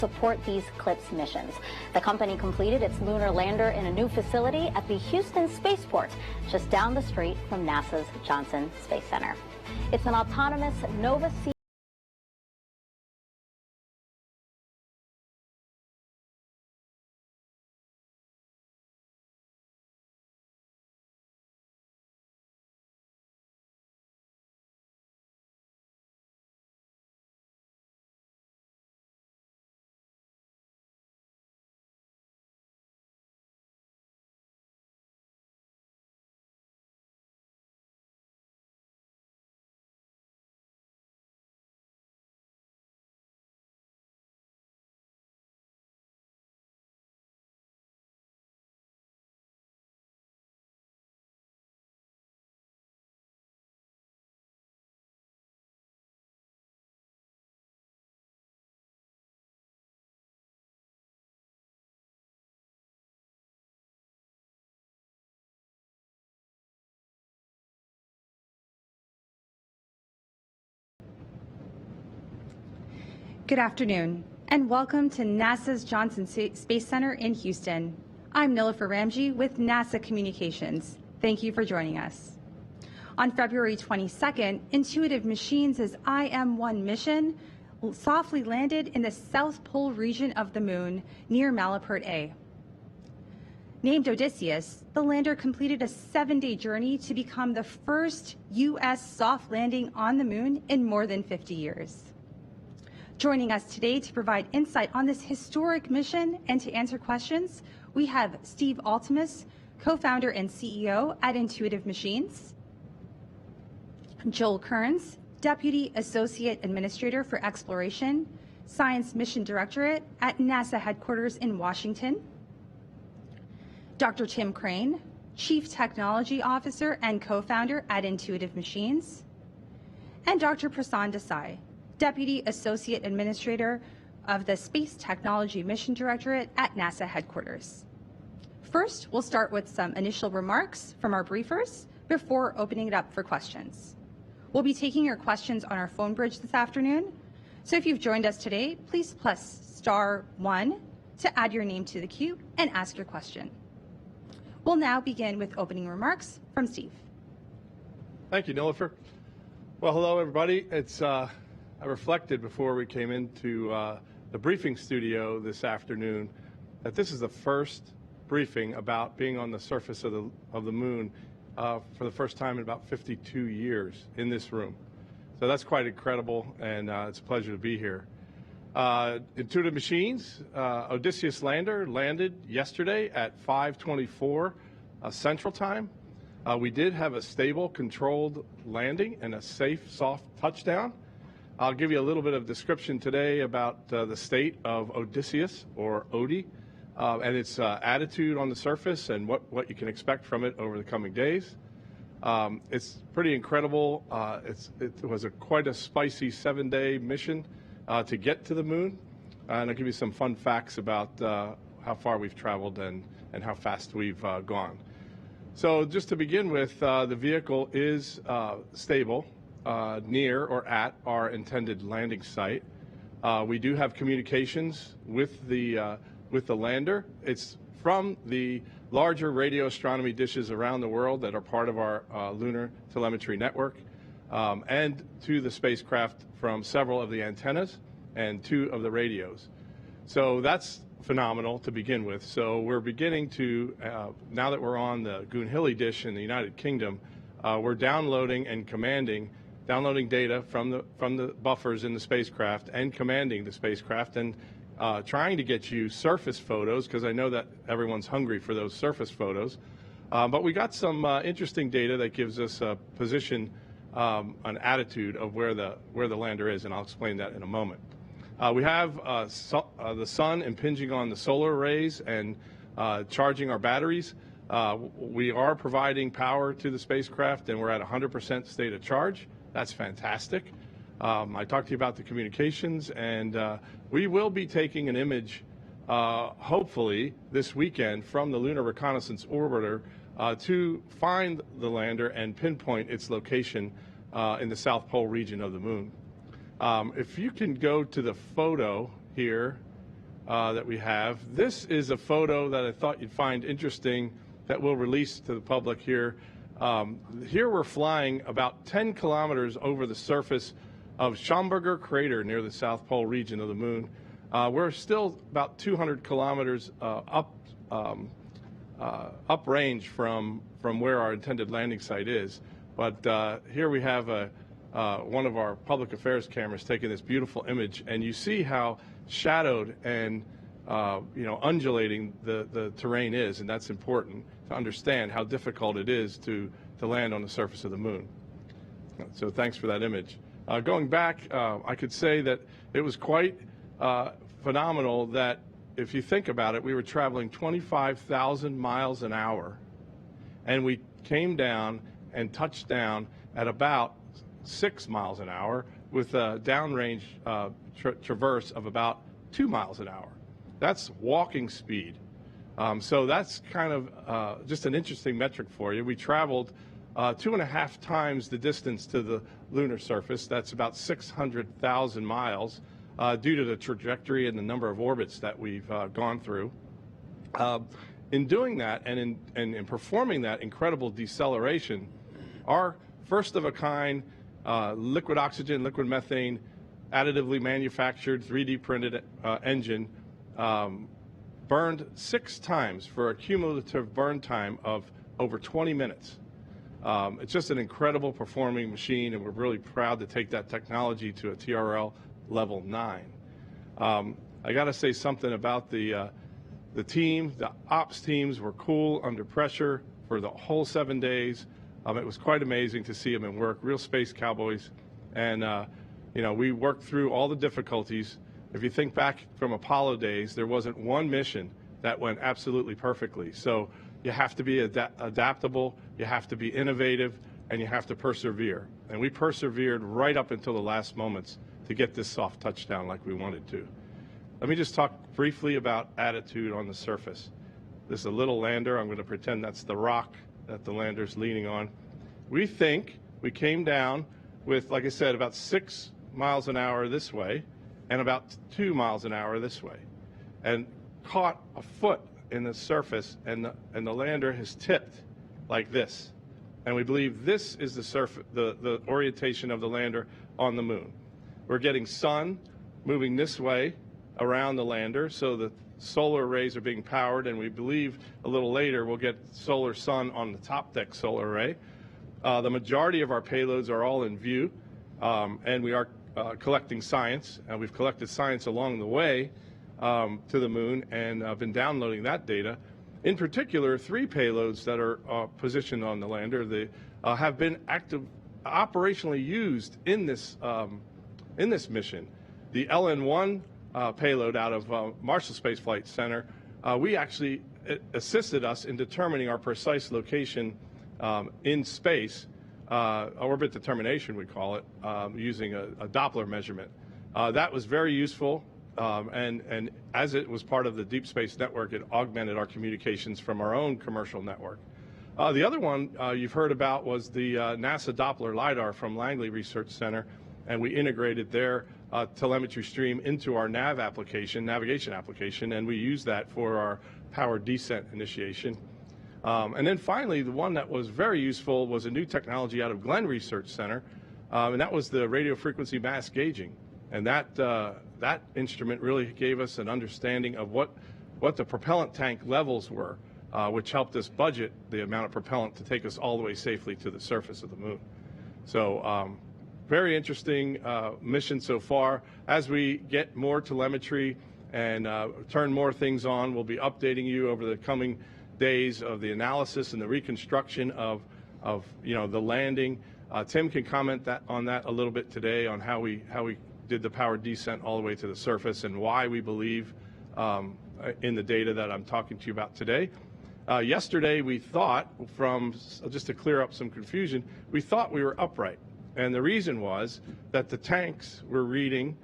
support these CLPS missions. The company completed its lunar lander in a new facility at the Houston Spaceport, just down the street from NASA's Johnson Space Center. It's an autonomous Nova C. Good afternoon, and welcome to NASA's Johnson Space Center in Houston. I'm Nilofer Ramji with NASA Communications. Thank you for joining us. On February 22nd, Intuitive Machines' IM-1 mission softly landed in the South Pole region of the Moon near Malapert A. Named Odysseus, the lander completed a 7-day journey to become the first U.S. soft landing on the Moon in more than 50 years. Joining us today to provide insight on this historic mission and to answer questions, we have Steve Artemis, co-founder and CEO at Intuitive Machines, Joel Kearns, Deputy Associate Administrator for Exploration, Science Mission Directorate at NASA headquarters in Washington, Dr. Tim Crane, Chief Technology Officer and co-founder at Intuitive Machines, and Dr. Prasan Desai, Deputy Associate Administrator of the Space Technology Mission Directorate at NASA headquarters. First, we'll start with some initial remarks from our briefers before opening it up for questions. We'll be taking your questions on our phone bridge this afternoon, so if you've joined us today, please press *1 to add your name to the queue and ask your question. We'll now begin with opening remarks from Steve. Thank you, Nilofer. Well, hello, everybody. I reflected before we came into the briefing studio this afternoon that this is the first briefing about being on the surface of the moon for the first time in about 52 years in this room. So that's quite incredible, and it's a pleasure to be here. Intuitive Machines, Odysseus lander landed yesterday at 5:24 Central Time. We did have a stable, controlled landing and a safe, soft touchdown. I'll give you a little bit of description today about the state of Odysseus, or Odie, and its attitude on the surface and what you can expect from it over the coming days. It's pretty incredible. It was quite a spicy 7-day mission to get to the moon, and I'll give you some fun facts about how far we've traveled and how fast we've gone. So just to begin with, the vehicle is stable near or at our intended landing site. We do have communications with the lander. It's from the larger radio astronomy dishes around the world that are part of our lunar telemetry network, and to the spacecraft from several of the antennas and 2 of the radios. So that's phenomenal to begin with. So we're beginning to, now that we're on the Goonhilly dish in the United Kingdom, we're downloading data from the buffers in the spacecraft and commanding the spacecraft, and trying to get you surface photos, because I know that everyone's hungry for those surface photos. But we got some interesting data that gives us a position, an attitude of where the lander is, and I'll explain that in a moment. We have the sun impinging on the solar arrays and charging our batteries. We are providing power to the spacecraft, and we're at 100% state of charge. That's fantastic. I talked to you about the communications, and we will be taking an image, hopefully this weekend, from the Lunar Reconnaissance Orbiter to find the lander and pinpoint its location in the South Pole region of the Moon. If you can go to the photo here, that we have. This is a photo that I thought you'd find interesting that we'll release to the public here. Here we're flying about 10 kilometers over the surface of Schamberger Crater near the South Pole region of the moon. We're still about 200 kilometers uprange from where our intended landing site is. But here we have one of our public affairs cameras taking this beautiful image, and you see how shadowed and undulating the terrain is, and that's important to understand how difficult it is to land on the surface of the moon. So thanks for that image. Going back, I could say that it was quite phenomenal that if you think about it, we were traveling 25,000 miles an hour, and we came down and touched down at about 6 miles an hour with a downrange traverse of about 2 miles an hour. That's walking speed. So that's kind of just an interesting metric for you. We traveled 2.5 times the distance to the lunar surface. That's about 600,000 miles due to the trajectory and the number of orbits that we've gone through. In doing that and in performing that incredible deceleration, our first-of-a-kind liquid oxygen, liquid methane, additively manufactured 3D printed engine burned 6 times for a cumulative burn time of over 20 minutes. It's just an incredible performing machine, and we're really proud to take that technology to a TRL level 9. I got to say something about the team. The ops teams were cool under pressure for the whole 7 days. It was quite amazing to see them in work, real space cowboys. And, we worked through all the difficulties. If you think back from Apollo days, there wasn't one mission that went absolutely perfectly. So you have to be adaptable, you have to be innovative, and you have to persevere. And we persevered right up until the last moments to get this soft touchdown like we wanted to. Let me just talk briefly about attitude on the surface. This is a little lander. I'm going to pretend that's the rock that the lander's leaning on. We think we came down with, like I said, about 6 miles an hour this way and about 2 miles an hour this way, and caught a foot in the surface, and the lander has tipped like this. And we believe this is the orientation of the lander on the moon. We're getting sun moving this way around the lander, so the solar arrays are being powered, and we believe a little later we'll get solar sun on the top deck solar array. The majority of our payloads are all in view, and we are collecting science, and we've collected science along the way to the moon, and been downloading that data. In particular, 3 payloads that are positioned on the lander, they have been operationally used in this mission. The LN-1 payload out of Marshall Space Flight Center, it assisted us in determining our precise location in space, orbit determination we call it, using a Doppler measurement. That was very useful, and as it was part of the Deep Space Network, it augmented our communications from our own commercial network. The other one you've heard about was the NASA Doppler Lidar from Langley Research Center, and we integrated their telemetry stream into our navigation application, and we use that for our powered descent initiation. And then finally, the one that was very useful was a new technology out of Glenn Research Center, and that was the radio frequency mass gauging. And that instrument really gave us an understanding of what the propellant tank levels were, which helped us budget the amount of propellant to take us all the way safely to the surface of the moon. So very interesting mission so far. As we get more telemetry and turn more things on, we'll be updating you over the coming days of the analysis and the reconstruction of the landing. Tim can comment on that a little bit today on how we did the powered descent all the way to the surface and why we believe in the data that I'm talking to you about today. Yesterday we thought, just to clear up some confusion, we thought we were upright. And the reason was that the tanks were reading,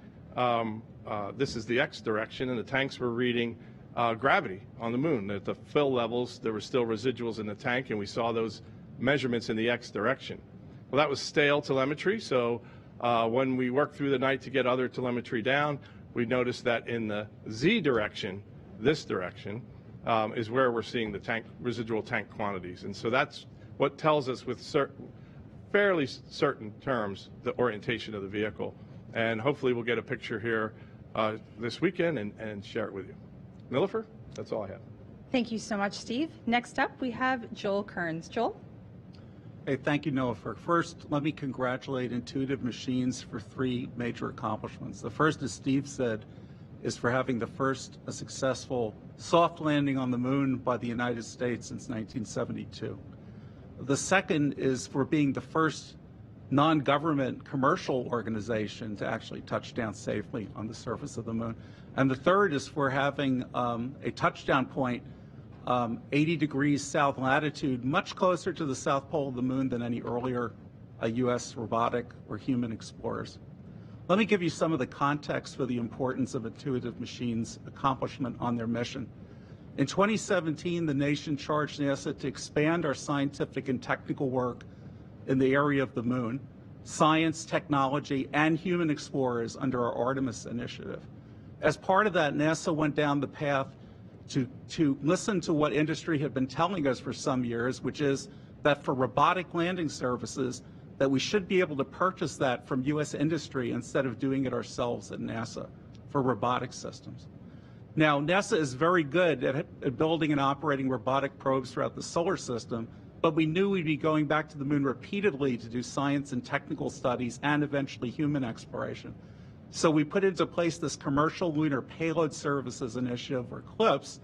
this is the X direction, and the tanks were reading gravity on the moon. At the fill levels, there were still residuals in the tank, and we saw those measurements in the X direction. Well, that was stale telemetry, so when we worked through the night to get other telemetry down, we noticed that in the Z direction, this direction, is where we're seeing the residual tank quantities. And so that's what tells us with fairly certain terms the orientation of the vehicle. And hopefully we'll get a picture here this weekend and share it with you. Nilifer, that's all I have. Thank you so much, Steve. Next up, we have Joel Kearns. Joel? Hey, thank you, Nilifer. First, let me congratulate Intuitive Machines for 3 major accomplishments. The first, as Steve said, is for having the first successful soft landing on the moon by the United States since 1972. The second is for being the first non-government commercial organization to actually touch down safely on the surface of the moon. And the third is for having a touchdown point 80 degrees south latitude, much closer to the south pole of the moon than any earlier U.S. robotic or human explorers. Let me give you some of the context for the importance of Intuitive Machines' accomplishment on their mission. In 2017, the nation charged NASA to expand our scientific and technical work in the area of the moon, science, technology, and human explorers under our Artemis initiative. As part of that, NASA went down the path to listen to what industry had been telling us for some years, which is that for robotic landing services, that we should be able to purchase that from U.S. industry instead of doing it ourselves at NASA for robotic systems. Now, NASA is very good at building and operating robotic probes throughout the solar system, but we knew we'd be going back to the moon repeatedly to do science and technical studies and eventually human exploration. So we put into place this Commercial Lunar Payload Services initiative, or CLPS,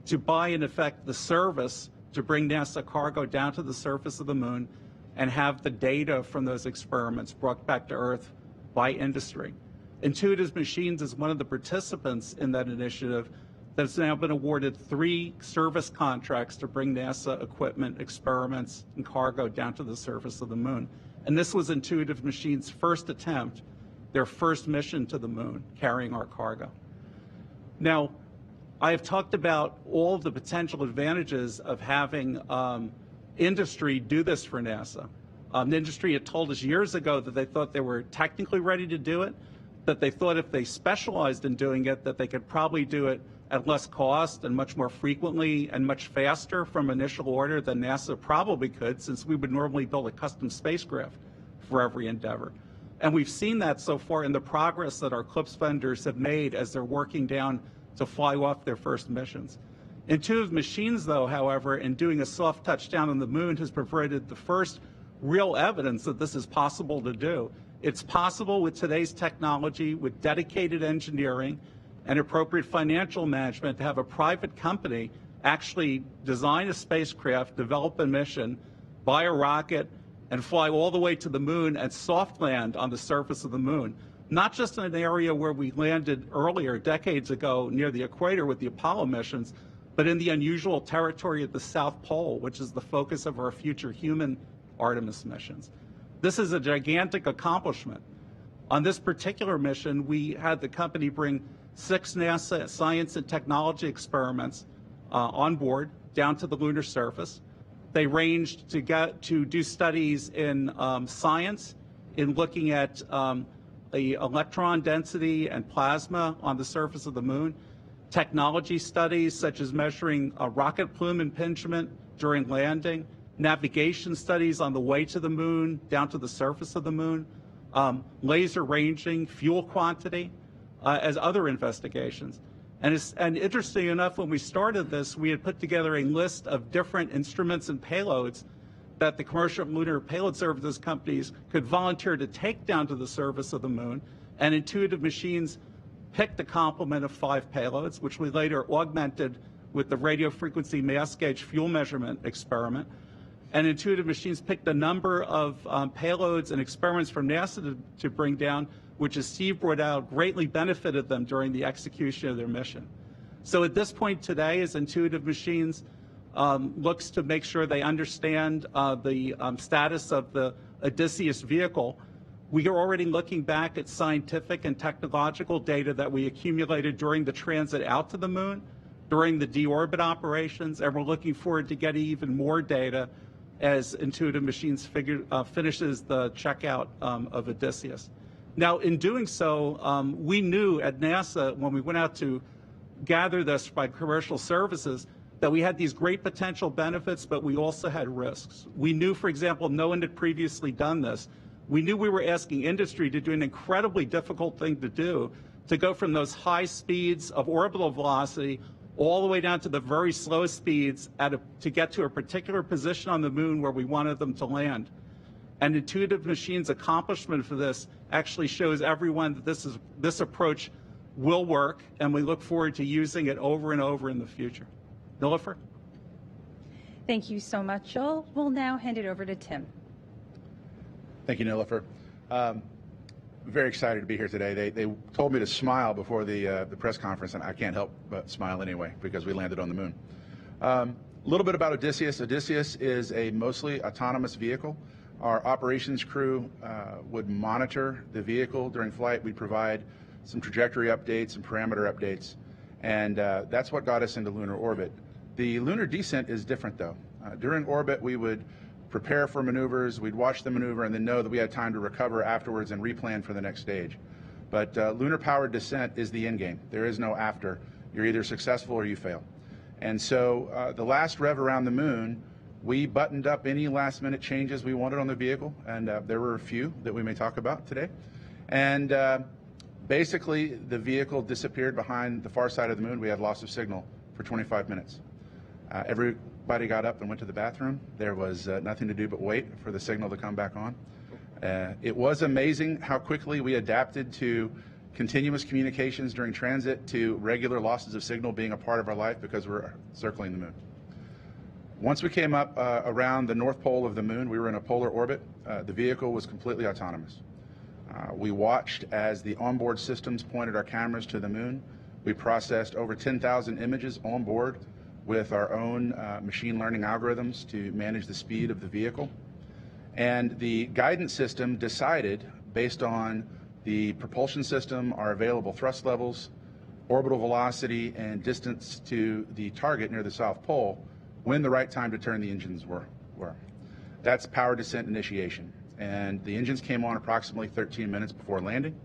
to buy, in effect, the service to bring NASA cargo down to the surface of the moon and have the data from those experiments brought back to Earth by industry. Intuitive Machines is one of the participants in that initiative that's now been awarded 3 service contracts to bring NASA equipment, experiments, and cargo down to the surface of the moon. And this was Intuitive Machines' first attempt, their first mission to the moon, carrying our cargo. Now, I have talked about all of the potential advantages of having industry do this for NASA. The industry had told us years ago that they thought they were technically ready to do it, that they thought if they specialized in doing it, that they could probably do it at less cost and much more frequently and much faster from initial order than NASA probably could, since we would normally build a custom spacecraft for every endeavor. And we've seen that so far in the progress that our CLPS vendors have made as they're working down to fly off their first missions. Intuitive Machines, though, however, in doing a soft touchdown on the moon has provided the first real evidence that this is possible to do. It's possible with today's technology, with dedicated engineering and appropriate financial management, to have a private company actually design a spacecraft, develop a mission, buy a rocket, and fly all the way to the moon and soft land on the surface of the moon. Not just in an area where we landed earlier, decades ago, near the equator with the Apollo missions, but in the unusual territory at the South Pole, which is the focus of our future human Artemis missions. This is a gigantic accomplishment. On this particular mission, we had the company bring 6 NASA science and technology experiments on board down to the lunar surface. They ranged to do studies in science, in looking at the electron density and plasma on the surface of the moon, technology studies such as measuring rocket plume impingement during landing, navigation studies on the way to the moon, down to the surface of the moon, laser ranging, fuel quantity, as other investigations. And interesting enough, when we started this, we had put together a list of different instruments and payloads that the Commercial Lunar Payload Services companies could volunteer to take down to the surface of the moon. And Intuitive Machines picked a complement of 5 payloads, which we later augmented with the radio frequency mass gauge fuel measurement experiment. And Intuitive Machines picked a number of payloads and experiments from NASA to bring down, which, as Steve brought out, greatly benefited them during the execution of their mission. So at this point today, as Intuitive Machines looks to make sure they understand the status of the Odysseus vehicle, we are already looking back at scientific and technological data that we accumulated during the transit out to the moon, during the deorbit operations, and we're looking forward to getting even more data as Intuitive Machines finishes the checkout of Odysseus. Now, in doing so, we knew at NASA when we went out to gather this by commercial services that we had these great potential benefits, but we also had risks. We knew, for example, no one had previously done this. We knew we were asking industry to do an incredibly difficult thing to do, to go from those high speeds of orbital velocity all the way down to the very slow speeds to get to a particular position on the moon where we wanted them to land. And Intuitive Machines' accomplishment for this actually shows everyone that this approach will work, and we look forward to using it over and over in the future. Nilofer? Thank you so much, Joel. We'll now hand it over to Tim. Thank you, Nilofer. Very excited to be here today. They told me to smile before the press conference, and I can't help but smile anyway because we landed on the moon. A little bit about Odysseus. Odysseus is a mostly autonomous vehicle. Our operations crew would monitor the vehicle during flight. We'd provide some trajectory updates and parameter updates, and that's what got us into lunar orbit. The lunar descent is different, though. During orbit, we would prepare for maneuvers, we'd watch the maneuver, and then know that we had time to recover afterwards and replan for the next stage. But lunar-powered descent is the end game. There is no after. You're either successful or you fail. And so the last rev around the moon, we buttoned up any last-minute changes we wanted on the vehicle, and there were a few that we may talk about today. And basically, the vehicle disappeared behind the far side of the moon. We had loss of signal for 25 minutes. Everybody got up and went to the bathroom. There was nothing to do but wait for the signal to come back on. It was amazing how quickly we adapted to continuous communications during transit to regular losses of signal being a part of our life because we're circling the moon. Once we came up around the north pole of the moon, we were in a polar orbit. The vehicle was completely autonomous. We watched as the onboard systems pointed our cameras to the moon. We processed over 10,000 images on board with our own machine learning algorithms to manage the speed of the vehicle. And the guidance system decided, based on the propulsion system, our available thrust levels, orbital velocity, and distance to the target near the South Pole, when the right time to turn the engines were. That's power descent initiation. And the engines came on approximately 13 minutes before landing.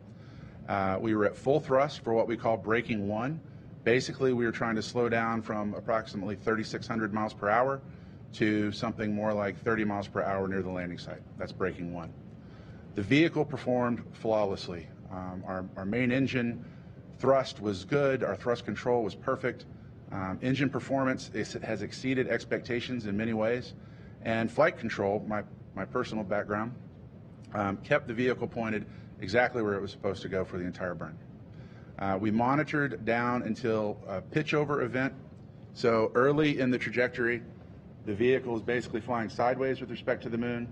We were at full thrust for what we call braking 1. Basically, we were trying to slow down from approximately 3,600 miles per hour to something more like 30 miles per hour near the landing site. That's braking 1. The vehicle performed flawlessly. Our main engine thrust was good. Our thrust control was perfect. Engine performance has exceeded expectations in many ways. And flight control, my personal background, kept the vehicle pointed exactly where it was supposed to go for the entire burn. We monitored down until a pitch over event. So early in the trajectory, the vehicle is basically flying sideways with respect to the moon,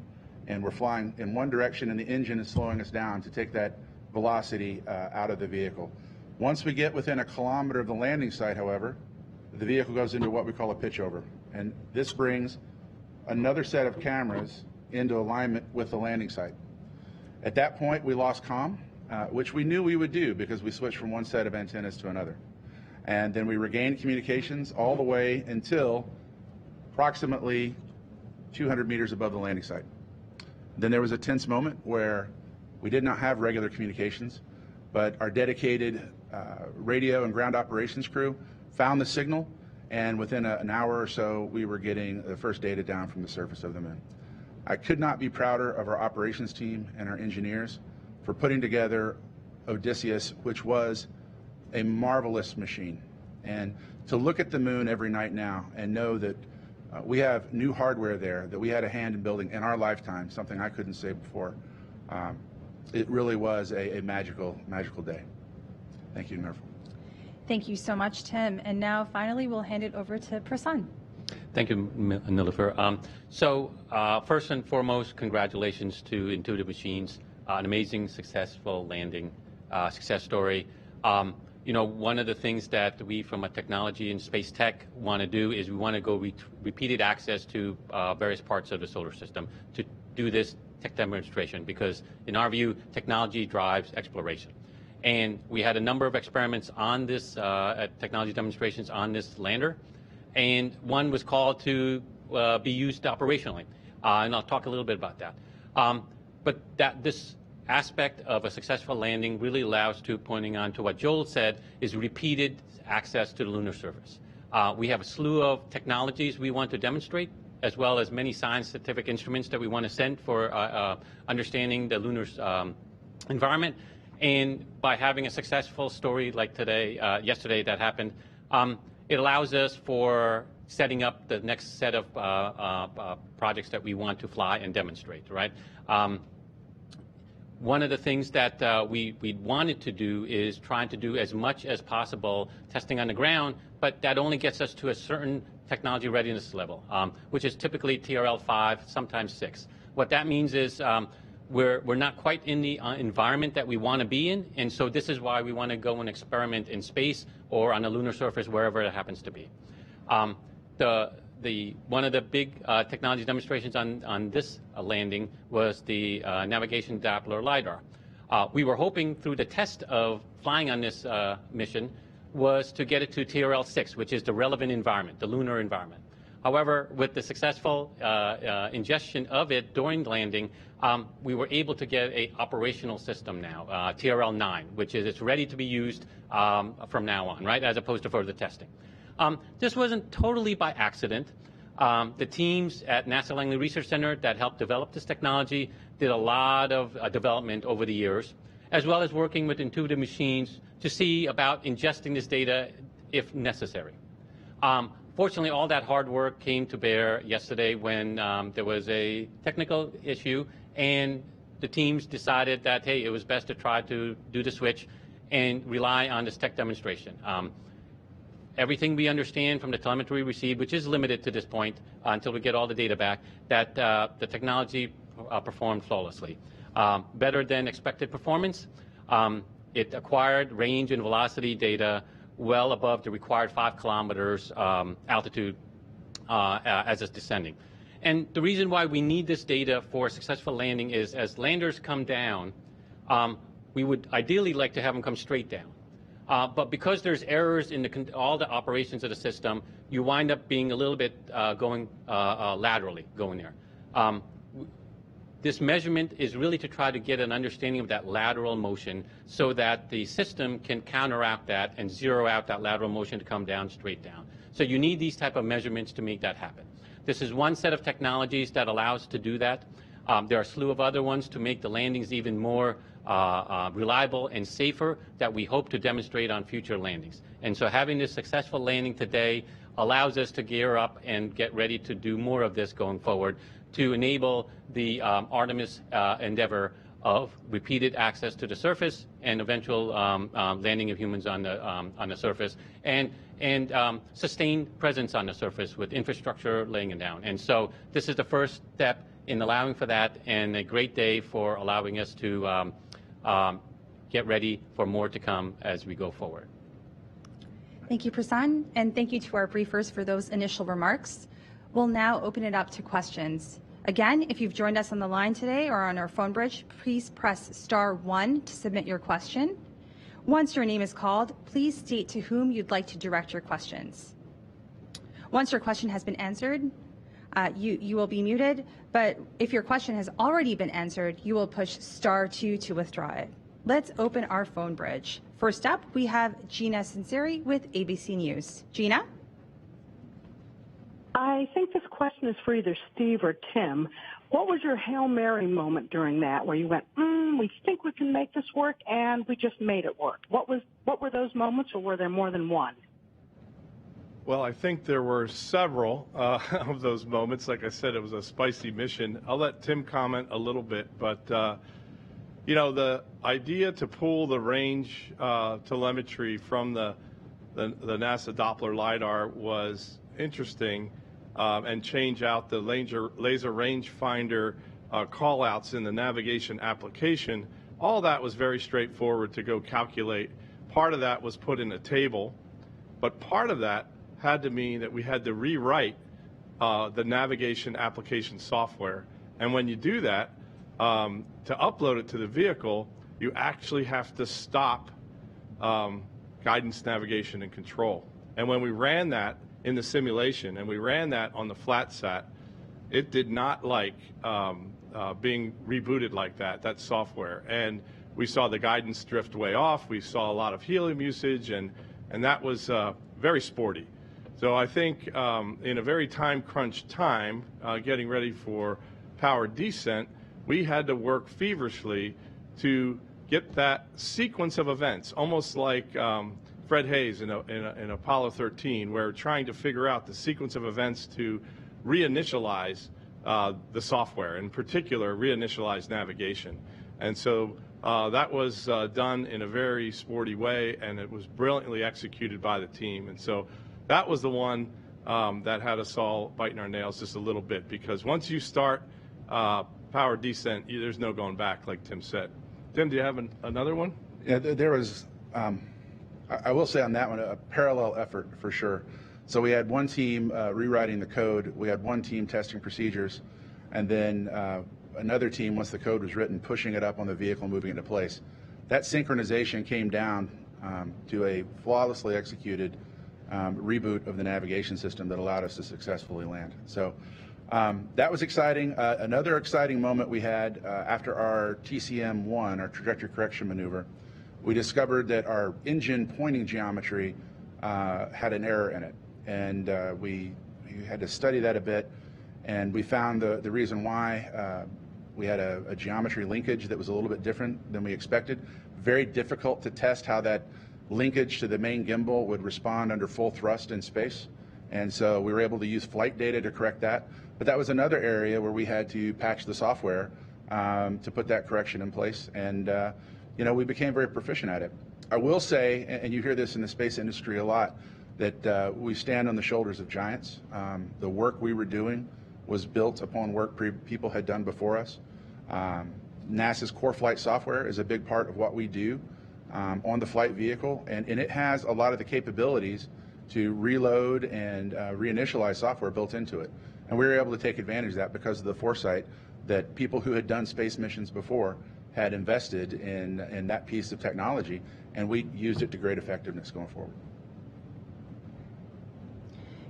and we're flying in one direction, and the engine is slowing us down to take that velocity out of the vehicle. Once we get within a kilometer of the landing site, however, the vehicle goes into what we call a pitch over. And this brings another set of cameras into alignment with the landing site. At that point, we lost comm, which we knew we would do because we switched from one set of antennas to another. And then we regained communications all the way until approximately 200 meters above the landing site. Then there was a tense moment where we did not have regular communications, but our dedicated radio and ground operations crew found the signal, and within an hour or so, we were getting the first data down from the surface of the moon. I could not be prouder of our operations team and our engineers for putting together Odysseus, which was a marvelous machine. And to look at the moon every night now and know that we have new hardware there that we had a hand in building in our lifetime, something I couldn't say before, it really was a magical day. Thank you, Nerf. Thank you so much, Tim. And now, finally, we'll hand it over to Prasan. Thank you, Nilofer. First and foremost, congratulations to Intuitive Machines, an amazing, successful landing success story. One of the things that we from a technology and space tech want to do is we want to go repeated access to various parts of the solar system to do this tech demonstration because, in our view, technology drives exploration. And we had a number of experiments on this, technology demonstrations on this lander, and one was called to be used operationally. And I'll talk a little bit about that. But this aspect of a successful landing really allows to, pointing on to what Joel said, is repeated access to the lunar surface. We have a slew of technologies we want to demonstrate, as well as many scientific instruments that we want to send for understanding the lunar environment. And by having a successful story like yesterday that happened, it allows us for setting up the next set of projects that we want to fly and demonstrate, right? One of the things that we wanted to do is trying to do as much as possible testing on the ground, but that only gets us to a certain technology readiness level, which is typically TRL 5, sometimes 6. What that means is we're not quite in the environment that we want to be in, and so this is why we want to go and experiment in space or on the lunar surface, wherever it happens to be. One of the big technology demonstrations on this landing was the Navigation Doppler Lidar. We were hoping through the test of flying on this mission was to get it to TRL 6, which is the relevant environment, the lunar environment. However, with the successful ingestion of it during landing, we were able to get an operational system now, TRL 9, which is it's ready to be used from now on, right, as opposed to further testing. This wasn't totally by accident. The teams at NASA Langley Research Center that helped develop this technology did a lot of development over the years, as well as working with Intuitive Machines to see about ingesting this data if necessary. Fortunately, all that hard work came to bear yesterday when there was a technical issue, and the teams decided that, hey, it was best to try to do the switch and rely on this tech demonstration. Everything we understand from the telemetry we received, which is limited to this point until we get all the data back, that the technology performed flawlessly. Better than expected performance. It acquired range and velocity data well above the required 5 kilometers altitude as it's descending. And the reason why we need this data for a successful landing is as landers come down, we would ideally like to have them come straight down. But because there's errors in all the operations of the system, you wind up being a little bit going laterally going there. This measurement is really to try to get an understanding of that lateral motion so that the system can counteract that and zero out that lateral motion to come down straight down. So you need these type of measurements to make that happen. This is one set of technologies that allows to do that. There are a slew of other ones to make the landings even more reliable and safer that we hope to demonstrate on future landings. And so having this successful landing today allows us to gear up and get ready to do more of this going forward to enable the Artemis endeavor of repeated access to the surface and eventual landing of humans on the surface and sustained presence on the surface with infrastructure laying it down. And so this is the first step in allowing for that, and a great day for allowing us to get ready for more to come as we go forward. Thank you, Prasan, and thank you to our briefers for those initial remarks. We'll now open it up to questions. Again, if you've joined us on the line today or on our phone bridge, please press *1 to submit your question. Once your name is called, please state to whom you'd like to direct your questions. Once your question has been answered, you will be muted, but if your question has already been answered, you will push *2 to withdraw it. Let's open our phone bridge. First up, we have Gina Sinceri with ABC News. Gina? I think this question is for either Steve or Tim. What was your Hail Mary moment during that where you went, we think we can make this work, and we just made it work? What were those moments, or were there more than one? Well, I think there were several of those moments. Like I said, it was a spicy mission. I'll let Tim comment a little bit, but you know, the idea to pull the range telemetry from the NASA Doppler Lidar was interesting, and change out the laser rangefinder call-outs in the navigation application. All that was very straightforward to go calculate. Part of that was put in a table, but part of that had to mean that we had to rewrite the navigation application software. And when you do that, to upload it to the vehicle, you actually have to stop guidance, navigation, and control. And when we ran that in the simulation, and we ran that on the flat sat, it did not like being rebooted like that software. And we saw the guidance drift way off. We saw a lot of helium usage, and that was very sporty. So I think in a very time crunch time, getting ready for powered descent, we had to work feverishly to get that sequence of events, almost like Fred Hayes in Apollo 13, where trying to figure out the sequence of events to reinitialize the software, in particular reinitialize navigation. And so that was done in a very sporty way, and it was brilliantly executed by the team. And so that was the one that had us all biting our nails just a little bit, because once you start powered descent, there's no going back, like Tim said. Tim, do you have another one? Yeah, there was, I will say on that one, a parallel effort for sure. So we had one team rewriting the code, we had one team testing procedures, and then another team, once the code was written, pushing it up on the vehicle, moving it into place. That synchronization came down to a flawlessly executed reboot of the navigation system that allowed us to successfully land. So that was exciting. Another exciting moment we had after our TCM-1, our trajectory correction maneuver, we discovered that our engine pointing geometry had an error in it. And we had to study that a bit, and we found the reason why. We had a geometry linkage that was a little bit different than we expected. Very difficult to test how that linkage to the main gimbal would respond under full thrust in space. And so we were able to use flight data to correct that. But that was another area where we had to patch the software to put that correction in place. And we became very proficient at it. I will say, and you hear this in the space industry a lot, that we stand on the shoulders of giants. The work we were doing was built upon work people had done before us. NASA's core flight software is a big part of what we do on the flight vehicle, and it has a lot of the capabilities to reload and reinitialize software built into it. And we were able to take advantage of that because of the foresight that people who had done space missions before had invested in that piece of technology, and we used it to great effectiveness going forward.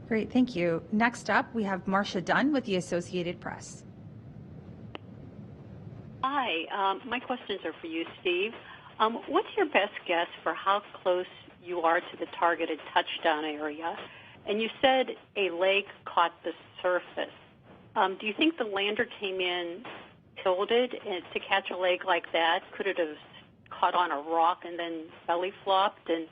Great, thank you. Next up, we have Marcia Dunn with the Associated Press. Hi, my questions are for you, Steve. What's your best guess for how close you are to the targeted touchdown area? And you said a lake caught the surface. Do you think the lander came in tilted to catch a lake like that? Could it have caught on a rock and then belly flopped? And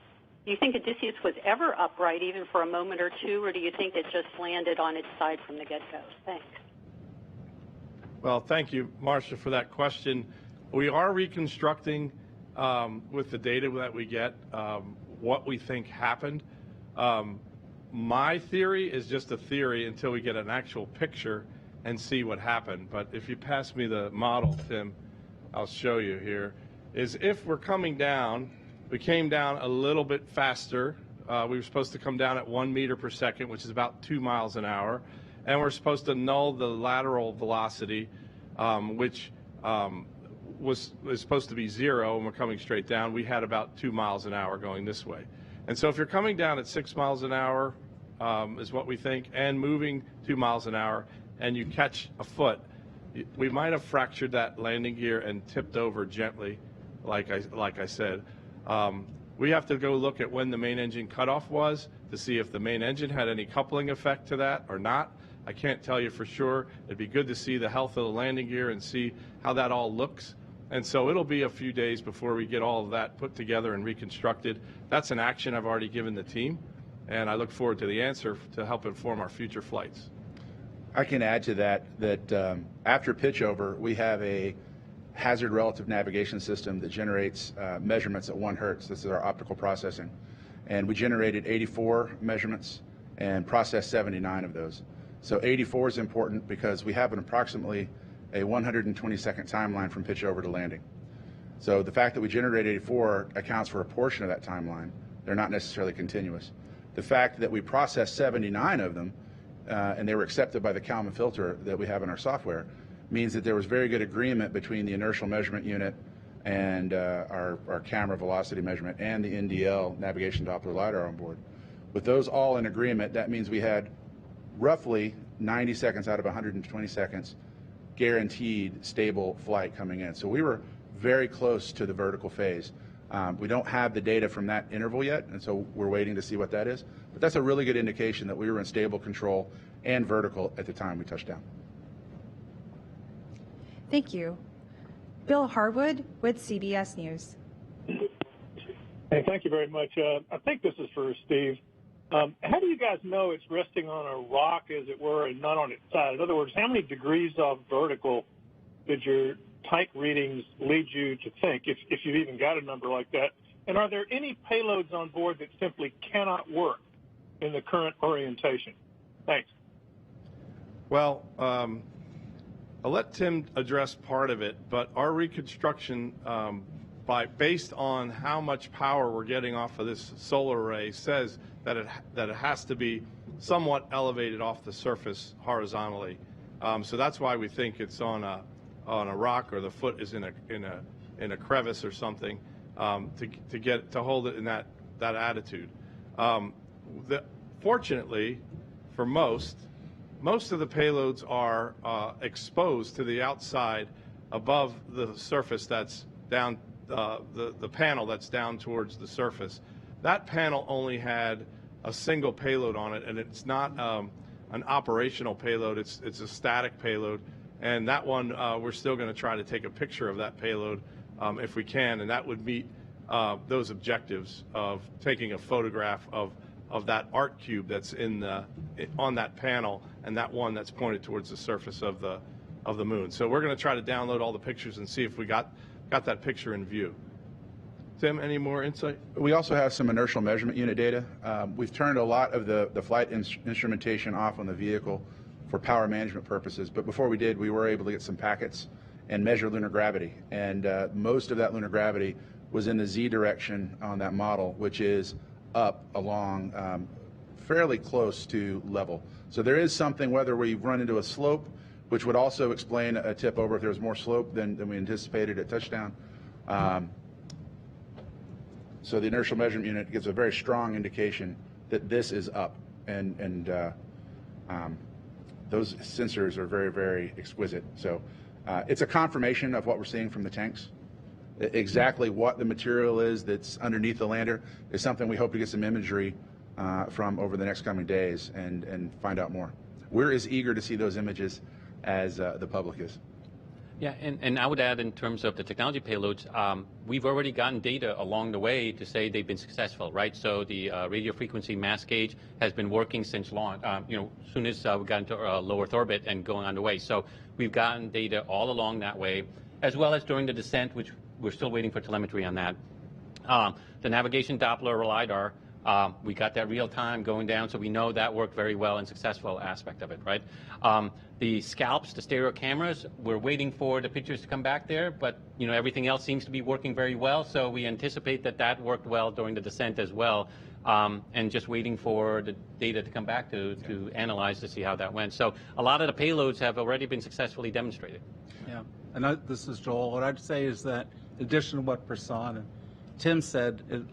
do you think Odysseus was ever upright, even for a moment or two, or do you think it just landed on its side from the get-go? Thanks. Well, thank you, Marcia, for that question. We are reconstructing with the data that we get what we think happened. My theory is just a theory until we get an actual picture and see what happened. But if you pass me the model, Tim, I'll show you here, is if we're coming down, we came down a little bit faster. We were supposed to come down at 1 meter per second, which is about 2 miles an hour. And we're supposed to null the lateral velocity, which is supposed to be 0, and we're coming straight down. We had about 2 miles an hour going this way. And so if you're coming down at 6 miles an hour, is what we think, and moving 2 miles an hour, and you catch a foot, we might have fractured that landing gear and tipped over gently, like I said. We have to go look at when the main engine cutoff was to see if the main engine had any coupling effect to that or not. I can't tell you for sure. It'd be good to see the health of the landing gear and see how that all looks. And so it'll be a few days before we get all of that put together and reconstructed. That's an action I've already given the team, and I look forward to the answer to help inform our future flights. I can add to that after pitch over, we have a hazard relative navigation system that generates measurements at 1 hertz. This is our optical processing. And we generated 84 measurements and processed 79 of those. So 84 is important because we have approximately a 120-second timeline from pitch over to landing. So the fact that we generated 84 accounts for a portion of that timeline. They're not necessarily continuous. The fact that we processed 79 of them and they were accepted by the Kalman filter that we have in our software means that there was very good agreement between the inertial measurement unit and our camera velocity measurement and the NDL, Navigation Doppler Lidar, on board. With those all in agreement, that means we had roughly 90 seconds out of 120 seconds guaranteed stable flight coming in. So we were very close to the vertical phase. We don't have the data from that interval yet, and so we're waiting to see what that is. But that's a really good indication that we were in stable control and vertical at the time we touched down. Thank you. Bill Harwood with CBS News. Hey, thank you very much. I think this is for Steve. How do you guys know it's resting on a rock, as it were, and not on its side? In other words, how many degrees off vertical did your tank readings lead you to think, if you've even got a number like that? And are there any payloads on board that simply cannot work in the current orientation? Thanks. Well, I'll let Tim address part of it, but our reconstruction, based on how much power we're getting off of this solar array, says that it has to be somewhat elevated off the surface horizontally. So that's why we think it's on a rock, or the foot is in a crevice or something, to hold it in that attitude. Fortunately, for most of the payloads are exposed to the outside above the surface that's down, the panel that's down towards the surface. That panel only had a single payload on it, and it's not an operational payload, it's a static payload. And that one, we're still going to try to take a picture of that payload if we can, and that would meet those objectives of taking a photograph of that arc cube that's on that panel, and that one that's pointed towards the surface of the moon. So we're going to try to download all the pictures and see if we got that picture in view. Tim, any more insight? We also have some inertial measurement unit data. We've turned a lot of the flight instrumentation off on the vehicle for power management purposes, but before we did, we were able to get some packets and measure lunar gravity. And most of that lunar gravity was in the Z direction on that model, which is up along fairly close to level. So there is something, whether we run into a slope, which would also explain a tip over if there was more slope than we anticipated at touchdown. So the inertial measurement unit gives a very strong indication that this is up, and those sensors are very, very exquisite. So it's a confirmation of what we're seeing from the tanks. Exactly what the material is that's underneath the lander is something we hope to get some imagery from over the next coming days and find out more. We're as eager to see those images as the public is. Yeah, and I would add, in terms of the technology payloads, we've already gotten data along the way to say they've been successful, right? So the radio frequency mass gauge has been working since launch, as soon as we got into low Earth orbit and going on the way. So we've gotten data all along that way, as well as during the descent, which we're still waiting for telemetry on that. The Navigation Doppler Lidar, we got that real time going down, so we know that worked very well and successful aspect of it, right? The scalps, the stereo cameras, we're waiting for the pictures to come back there, but everything else seems to be working very well, so we anticipate that worked well during the descent as well, and just waiting for the data to come back to analyze to see how that went. So a lot of the payloads have already been successfully demonstrated. Yeah, and this is Joel. What I'd say is that, in addition to what Prasan and Tim said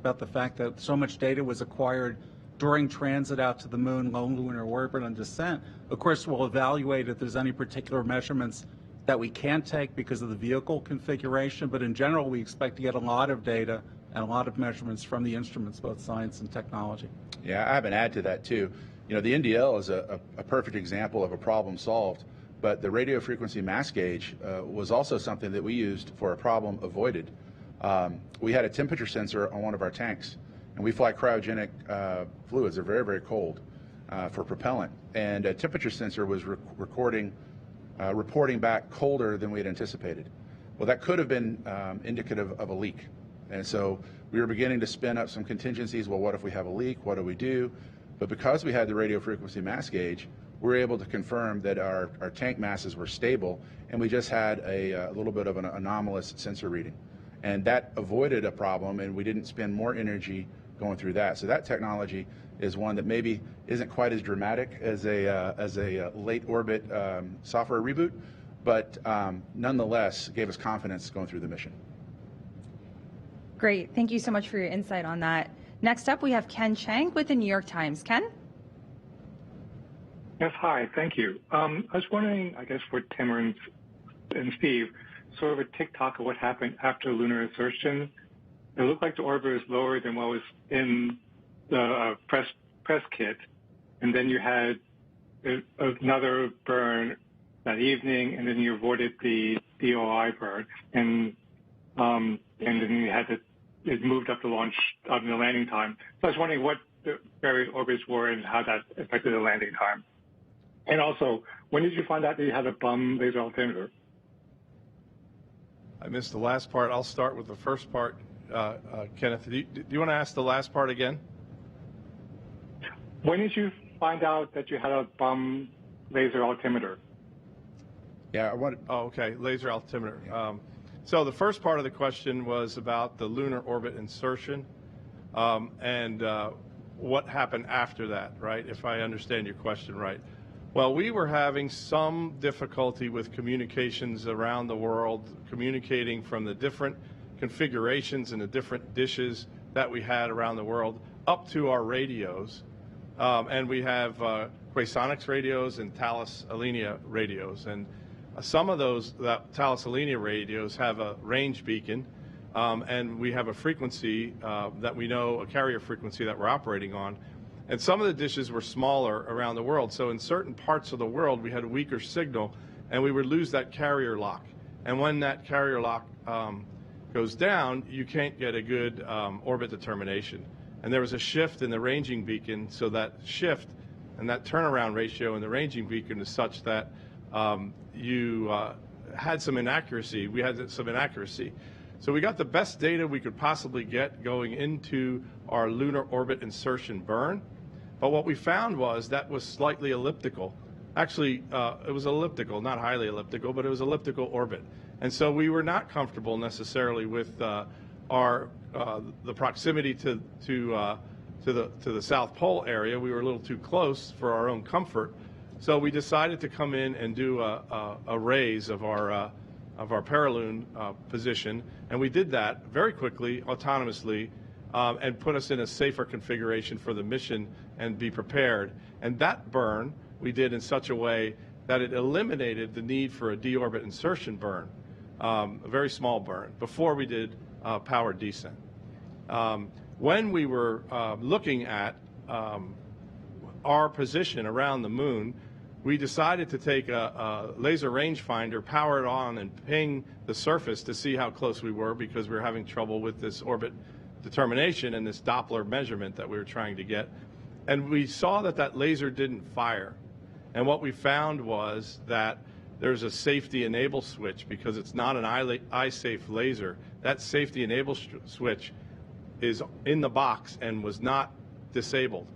about the fact that so much data was acquired during transit out to the moon, low lunar orbit, and descent, of course we'll evaluate if there's any particular measurements that we can't take because of the vehicle configuration, but in general we expect to get a lot of data and a lot of measurements from the instruments, both science and technology. Yeah, I have an add to that too. The NDL is a perfect example of a problem solved, but the radio frequency mass gauge was also something that we used for a problem avoided. We had a temperature sensor on one of our tanks, and we fly cryogenic fluids. They're very, very cold for propellant, and a temperature sensor was reporting back colder than we had anticipated. Well, that could have been indicative of a leak, and so we were beginning to spin up some contingencies. Well, what if we have a leak? What do we do? But because we had the radio frequency mass gauge, we were able to confirm that our tank masses were stable, and we just had a little bit of an anomalous sensor reading. And that avoided a problem, and we didn't spend more energy going through that. So that technology is one that maybe isn't quite as dramatic as a late orbit software reboot, but nonetheless gave us confidence going through the mission. Great. Thank you so much for your insight on that. Next up, we have Ken Chang with the New York Times. Ken? Yes, hi, thank you. I was wondering, I guess for Tim and Steve, sort of a tick-tock of what happened after lunar insertion. It looked like the orbit was lower than what was in the press kit, and then you had another burn that evening, and then you avoided the DOI burn, and then you had it moved up the landing time. So I was wondering what the various orbits were and how that affected the landing time. And also, when did you find out that you had a bum laser altimeter? I missed the last part. I'll start with the first part. Kenneth, do you want to ask the last part again? When did you find out that you had a bum laser altimeter? Yeah, I wanted. Oh, okay, laser altimeter. So the first part of the question was about the lunar orbit insertion and what happened after that, right? If I understand your question right. Well, we were having some difficulty with communications around the world, communicating from the different configurations and the different dishes that we had around the world up to our radios. And we have Quasonics radios and Thales Alenia radios. And some of those Thales Alenia radios have a range beacon, and we have a frequency that we know, a carrier frequency that we're operating on. And some of the dishes were smaller around the world. So in certain parts of the world, we had a weaker signal, and we would lose that carrier lock. And when that carrier lock goes down, you can't get a good orbit determination. And there was a shift in the ranging beacon, so that shift and that turnaround ratio in the ranging beacon is such that you had some inaccuracy. We had some inaccuracy. So we got the best data we could possibly get going into our lunar orbit insertion burn. But what we found was that was slightly elliptical. Actually, it was elliptical, not highly elliptical, but it was elliptical orbit. And so we were not comfortable necessarily with the proximity to the South Pole area. We were a little too close for our own comfort. So we decided to come in and do a raise of our paraloon position, and we did that very quickly, autonomously, and put us in a safer configuration for the mission and be prepared. And that burn we did in such a way that it eliminated the need for a deorbit insertion burn, a very small burn, before we did powered descent. When we were looking at our position around the moon, we decided to take a laser rangefinder, power it on, and ping the surface to see how close we were, because we were having trouble with this orbit determination and this Doppler measurement that we were trying to get. And we saw that that laser didn't fire. And what we found was that there's a safety enable switch, because it's not an eye-safe laser. That safety enable switch is in the box and was not disabled.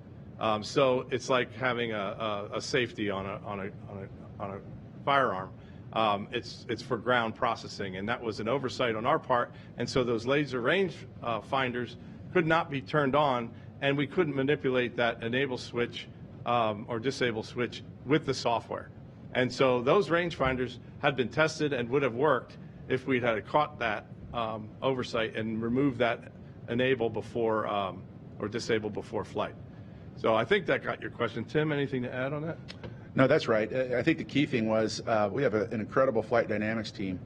So it's like having a safety on a firearm. It's for ground processing, and that was an oversight on our part. And so those laser range finders could not be turned on, and we couldn't manipulate that enable switch or disable switch with the software. And so those rangefinders had been tested and would have worked if we had caught that oversight and removed that enable before or disable before flight. So I think that got your question. Tim, anything to add on that? No, that's right. I think the key thing was we have an incredible flight dynamics team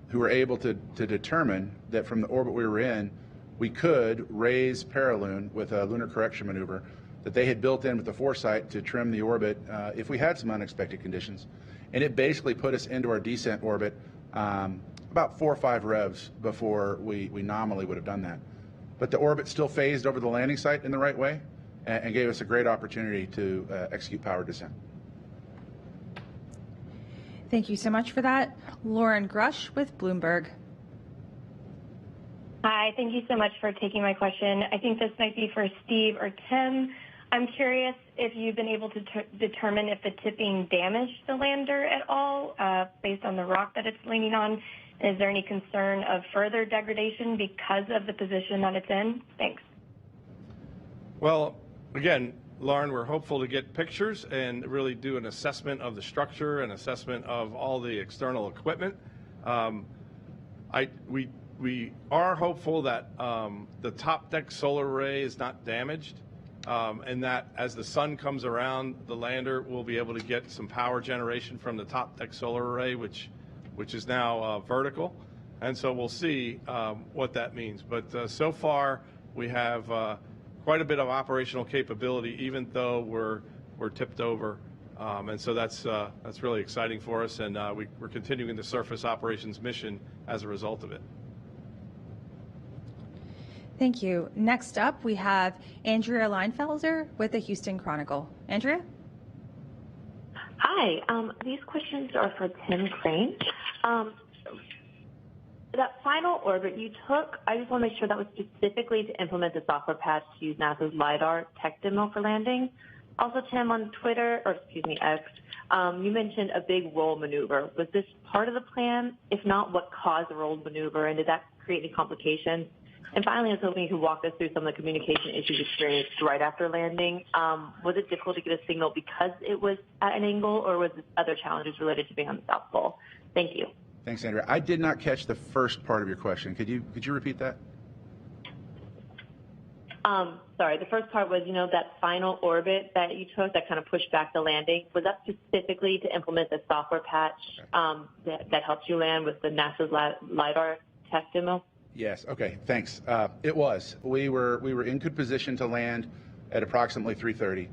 who were able to determine that from the orbit we were in, we could raise paraloon with a lunar correction maneuver that they had built in with the foresight to trim the orbit if we had some unexpected conditions. And it basically put us into our descent orbit about 4 or 5 revs before we nominally would have done that. But the orbit still phased over the landing site in the right way and gave us a great opportunity to execute powered descent. Thank you so much for that. Lauren Grush with Bloomberg. Hi, thank you so much for taking my question. I think this might be for Steve or Tim. I'm curious if you've been able to determine if the tipping damaged the lander at all based on the rock that it's leaning on. Is there any concern of further degradation because of the position that it's in? Thanks. Well, again, Lauren, we're hopeful to get pictures and really do an assessment of the structure and assessment of all the external equipment. We are hopeful that the top deck solar array is not damaged. and that as the sun comes around the lander, we'll be able to get some power generation from the top deck solar array, which is now vertical. And so we'll see what that means. But so far, we have quite a bit of operational capability, even though we're tipped over. And so that's really exciting for us, and we're continuing the surface operations mission as a result of it. Thank you. Next up, we have Andrea Leinfelser with the Houston Chronicle. Andrea? Hi. These questions are for Tim Crane. That final orbit you took, I just want to make sure that was specifically to implement the software patch to use NASA's LiDAR tech demo for landing. Also, Tim, on Twitter, or excuse me, X, you mentioned a big roll maneuver. Was this part of the plan? If not, what caused the roll maneuver, and did that create any complications? And finally, I was hoping you could walk us through some of the communication issues experienced right after landing. Was it difficult to get a signal because it was at an angle, or was it other challenges related to being on the South Pole? Thank you. Thanks, Andrea. I did not catch the first part of your question. Could you repeat that? Sorry, the first part was, that final orbit that you took that kind of pushed back the landing. Was that specifically to implement the software patch that helped you land with the NASA's LiDAR tech demo? Yes. Okay. Thanks. It was. We were in good position to land at approximately 3:30,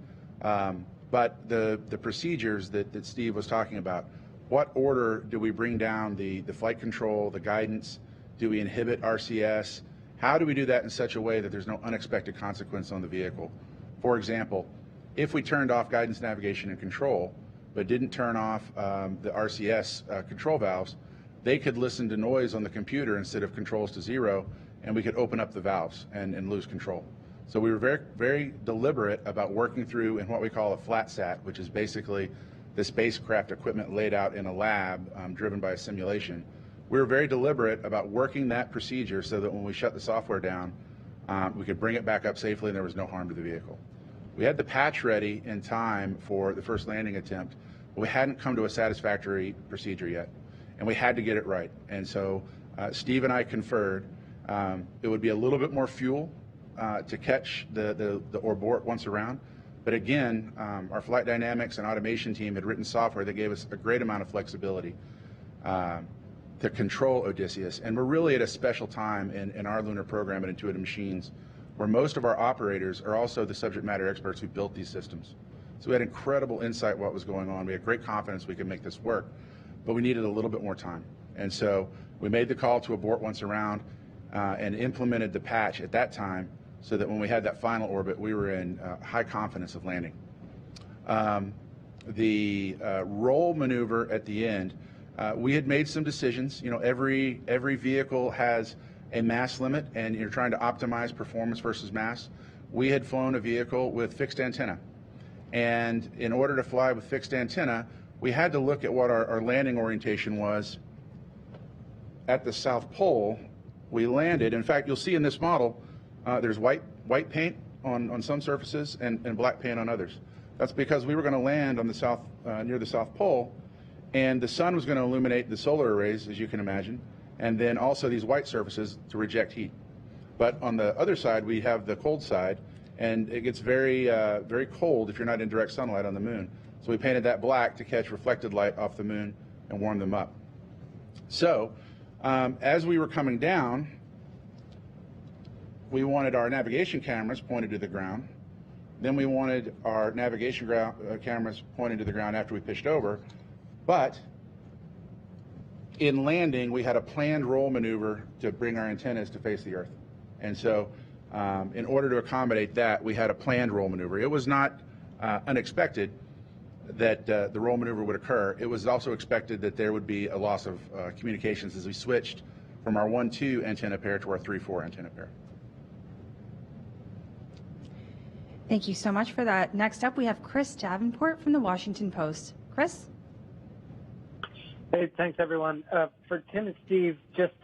but the procedures that Steve was talking about. What order do we bring down the flight control, the guidance? Do we inhibit RCS? How do we do that in such a way that there's no unexpected consequence on the vehicle? For example, if we turned off guidance, navigation, and control, but didn't turn off the RCS control valves, they could listen to noise on the computer instead of controls to zero, and we could open up the valves and lose control. So we were very, very deliberate about working through in what we call a flat sat, which is basically the spacecraft equipment laid out in a lab driven by a simulation. We were very deliberate about working that procedure so that when we shut the software down, we could bring it back up safely and there was no harm to the vehicle. We had the patch ready in time for the first landing attempt, but we hadn't come to a satisfactory procedure yet, and we had to get it right. And so Steve and I conferred. It would be a little bit more fuel to catch the abort once around. But again, our flight dynamics and automation team had written software that gave us a great amount of flexibility to control Odysseus. And we're really at a special time in our lunar program at Intuitive Machines, where most of our operators are also the subject matter experts who built these systems. So we had incredible insight what was going on. We had great confidence we could make this work, but we needed a little bit more time. And so we made the call to abort once around and implemented the patch at that time so that when we had that final orbit, we were in high confidence of landing. The roll maneuver at the end, we had made some decisions. Every vehicle has a mass limit, and you're trying to optimize performance versus mass. We had flown a vehicle with fixed antenna, and in order to fly with fixed antenna, we had to look at what our landing orientation was at the South Pole. We landed. In fact, you'll see in this model, there's white paint on some surfaces and black paint on others. That's because we were going to land on the south near the South Pole, and the sun was going to illuminate the solar arrays, as you can imagine, and then also these white surfaces to reject heat. But on the other side, we have the cold side, and it gets very, very cold if you're not in direct sunlight on the moon. So we painted that black to catch reflected light off the moon and warm them up. So as we were coming down, we wanted our navigation cameras pointed to the ground. Then we wanted our navigation cameras pointed to the ground after we pitched over. But in landing, we had a planned roll maneuver to bring our antennas to face the Earth. And so in order to accommodate that, we had a planned roll maneuver. It was not unexpected that the roll maneuver would occur. It was also expected that there would be a loss of communications as we switched from our 1-2 antenna pair to our 3-4 antenna pair. Thank you so much for that. Next up, we have Chris Davenport from the Washington Post. Chris? Hey, thanks, everyone. For Tim and Steve, just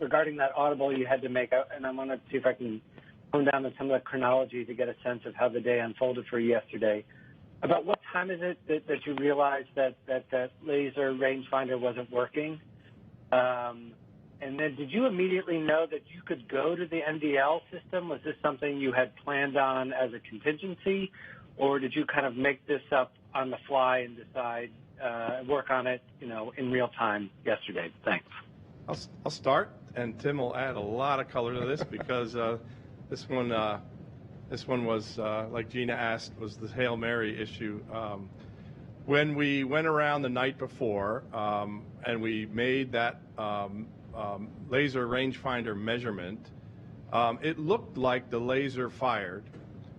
regarding that audible you had to make, and I want to see if I can hone down on some of the chronology to get a sense of how the day unfolded for you yesterday. About what time is it that you realized that laser rangefinder wasn't working? And then did you immediately know that you could go to the NDL system? Was this something you had planned on as a contingency, or did you kind of make this up on the fly and decide, work on it, in real time yesterday? Thanks. I'll start, and Tim will add a lot of color to this because this one was, like Gina asked, was the Hail Mary issue. When we went around the night before and we made that laser rangefinder measurement, it looked like the laser fired.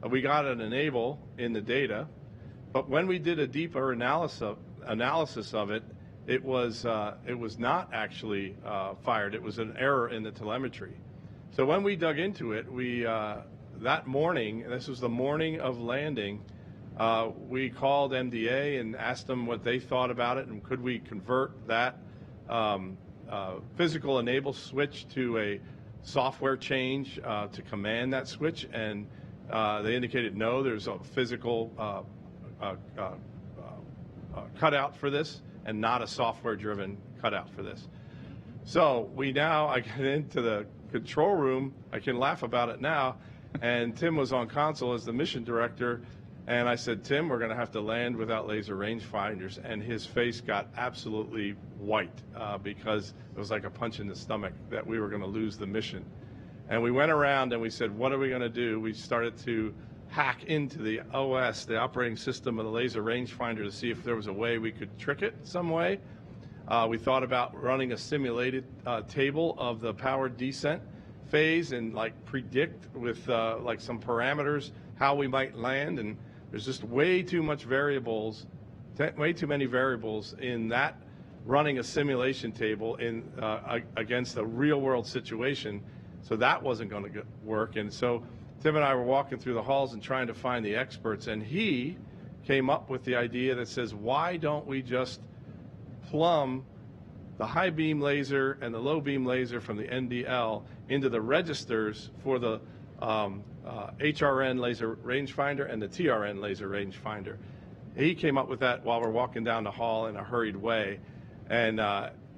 We got an enable in the data, but when we did a deeper analysis of it, it was not actually fired. It was an error in the telemetry. So when we dug into it, that morning, this was the morning of landing, we called MDA and asked them what they thought about it and could we convert that physical enable switch to a software change to command that switch, and they indicated no, there's a physical cutout for this and not a software-driven cutout for this. So I get into the control room, I can laugh about it now, and Tim was on console as the mission director, and I said, Tim, we're going to have to land without laser rangefinders, and his face got absolutely white because it was like a punch in the stomach that we were going to lose the mission. And we went around and we said, what are we going to do? We started to hack into the OS, the operating system of the laser rangefinder, to see if there was a way we could trick it some way. We thought about running a simulated table of the powered descent phase and predict with some parameters how we might land, and there's just way too many variables in that running a simulation table against a real world situation, so that wasn't going to work. And so Tim and I were walking through the halls and trying to find the experts, and he came up with the idea that says, why don't we just plumb the high beam laser and the low beam laser from the NDL into the registers for the HRN laser rangefinder and the TRN laser rangefinder. He came up with that while we're walking down the hall in a hurried way, and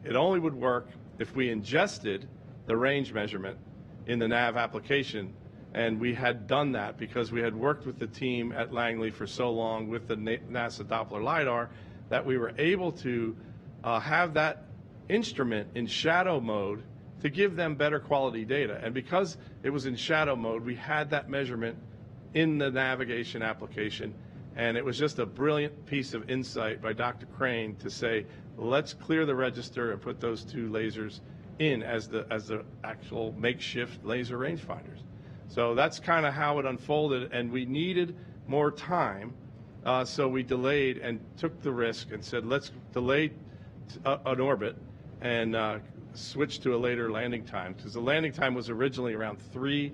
it only would work if we ingested the range measurement in the nav application, and we had done that because we had worked with the team at Langley for so long with the NASA Doppler Lidar that we were able to have that instrument in shadow mode to give them better quality data. And because it was in shadow mode, we had that measurement in the navigation application, and it was just a brilliant piece of insight by Dr. Crane to say, let's clear the register and put those two lasers in as the actual makeshift laser rangefinders. So that's kind of how it unfolded, and we needed more time, so we delayed and took the risk and said, let's delay an orbit and switch to a later landing time, because the landing time was originally around 3:23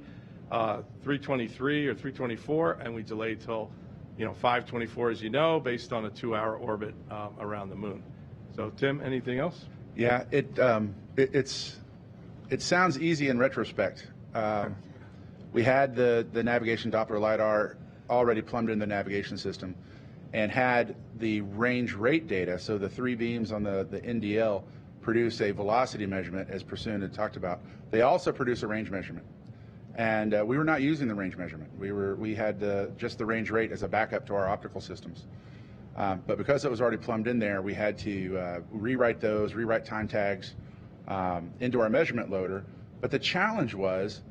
or 3:24, and we delayed till 5:24, as you know, based on a 2-hour orbit around the moon. So Tim, anything else? Yeah, it sounds easy in retrospect. We had the Navigation Doppler Lidar already plumbed in the navigation system and had the range rate data, so the 3 beams on the NDL produce a velocity measurement, as Prasan had talked about. They also produce a range measurement. And we were not using the range measurement. We had just the range rate as a backup to our optical systems. But because it was already plumbed in there, we had to rewrite time tags into our measurement loader. But the challenge was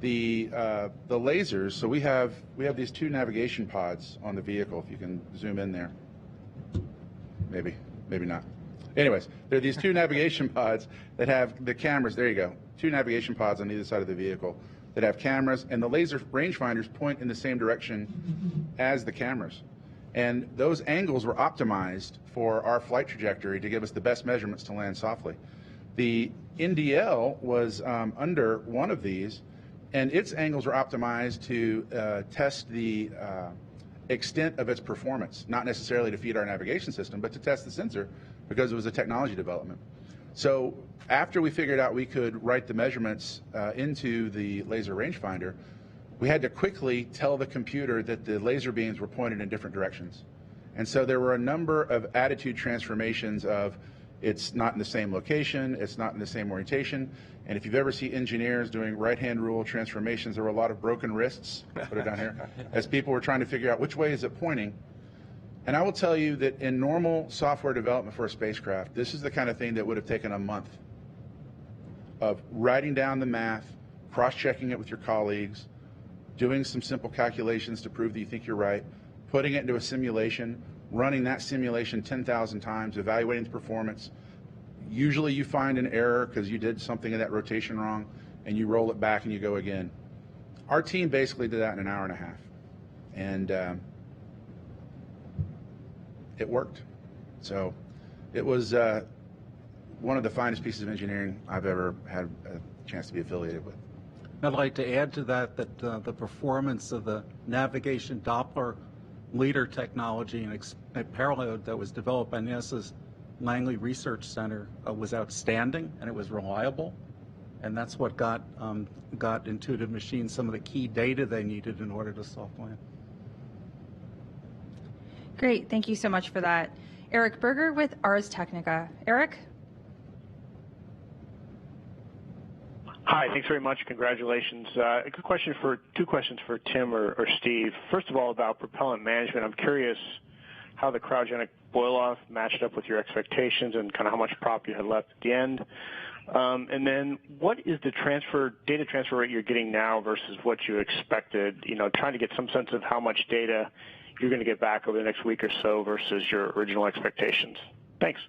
the lasers. So we have these 2 navigation pods on the vehicle. If you can zoom in there, maybe not. Anyways, there are these 2 navigation pods that have the cameras. There you go. 2 navigation pods on either side of the vehicle that have cameras, and the laser rangefinders point in the same direction as the cameras. And those angles were optimized for our flight trajectory to give us the best measurements to land softly. The NDL was under one of these, and its angles were optimized to test the extent of its performance, not necessarily to feed our navigation system, but to test the sensor, because it was a technology development. So after we figured out we could write the measurements into the laser rangefinder, we had to quickly tell the computer that the laser beams were pointed in different directions. And so there were a number of attitude transformations of, It's not in the same location. It's not in the same orientation. And if you've ever seen engineers doing right-hand rule transformations, there were a lot of broken wrists, put it down here, as people were trying to figure out which way is it pointing. And I will tell you that in normal software development for a spacecraft, this is the kind of thing that would have taken a month of writing down the math, cross-checking it with your colleagues, doing some simple calculations to prove that you think you're right, putting it into a simulation, running that simulation 10,000 times, evaluating the performance. Usually you find an error because you did something in that rotation wrong, and you roll it back and you go again. Our team basically did that in an hour and a half, and it worked. So it was one of the finest pieces of engineering I've ever had a chance to be affiliated with. I'd like to add to that that the performance of the Navigation Doppler Lidar technology and payload that was developed by NASA's Langley Research Center was outstanding, and it was reliable, and that's what got Intuitive Machines some of the key data they needed in order to soft land. Great, thank you so much for that. Eric Berger with Ars Technica. Eric? Hi, thanks very much. Congratulations. Two questions for Tim or Steve. First of all, about propellant management. I'm curious how the cryogenic boil-off matched up with your expectations and kind of how much prop you had left at the end. And then what is the data transfer rate you're getting now versus what you expected? Trying to get some sense of how much data you're going to get back over the next week or so versus your original expectations. Thanks.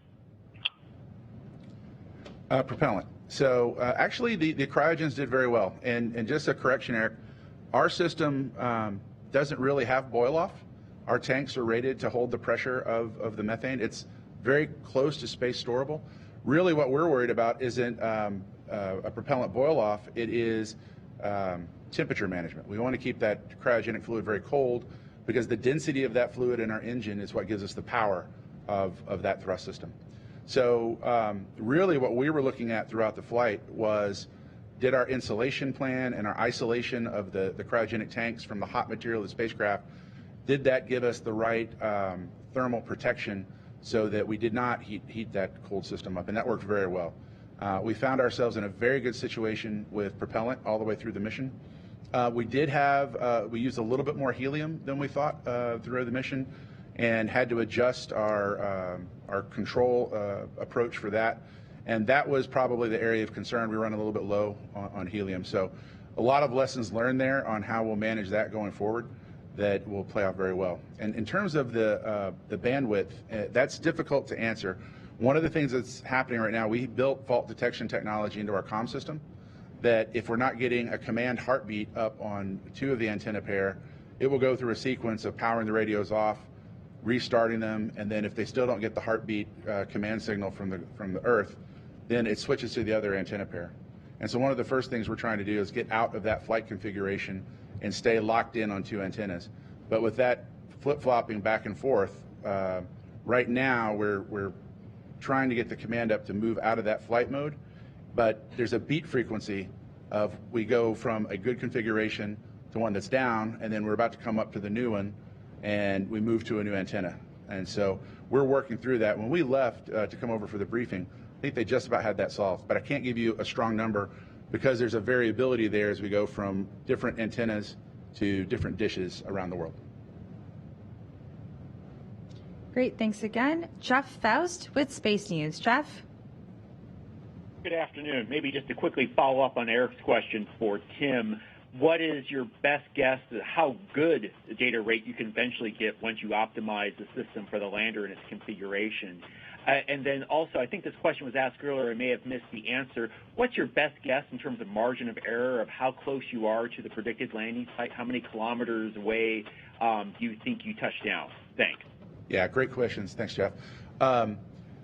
Propellant. So actually the cryogens did very well. And just a correction, Eric, our system doesn't really have boil-off. Our tanks are rated to hold the pressure of the methane. It's very close to space storable. Really what we're worried about isn't a propellant boil-off. It is temperature management. We want to keep that cryogenic fluid very cold because the density of that fluid in our engine is what gives us the power of that thrust system. So really what we were looking at throughout the flight was, did our insulation plan and our isolation of the cryogenic tanks from the hot material of the spacecraft, did that give us the right thermal protection so that we did not heat that cold system up? And that worked very well. We found ourselves in a very good situation with propellant all the way through the mission. We used a little bit more helium than we thought through the mission, and had to adjust our control approach for that. And that was probably the area of concern. We run a little bit low on helium. So a lot of lessons learned there on how we'll manage that going forward that will play out very well. And in terms of the bandwidth, that's difficult to answer. One of the things that's happening right now, we built fault detection technology into our comm system that if we're not getting a command heartbeat up on 2 of the antenna pair, it will go through a sequence of powering the radios off, restarting them, and then if they still don't get the heartbeat command signal from the Earth, then it switches to the other antenna pair. And so one of the first things we're trying to do is get out of that flight configuration and stay locked in on 2 antennas. But with that flip-flopping back and forth, right now we're trying to get the command up to move out of that flight mode, but there's a beat frequency of we go from a good configuration to one that's down, and then we're about to come up to the new one, and we move to a new antenna. And so we're working through that. When we left to come over for the briefing, I think they just about had that solved, but I can't give you a strong number because there's a variability there as we go from different antennas to different dishes around the world. Great, thanks again. Jeff Faust with Space News. Jeff? Good afternoon. Maybe just to quickly follow up on Eric's question for Tim, what is your best guess at how good the data rate you can eventually get once you optimize the system for the lander and its configuration? And then also, I think this question was asked earlier, I may have missed the answer. What's your best guess in terms of margin of error of how close you are to the predicted landing site? How many kilometers away do you think you touch down? Thanks. Yeah, great questions. Thanks, Jeff.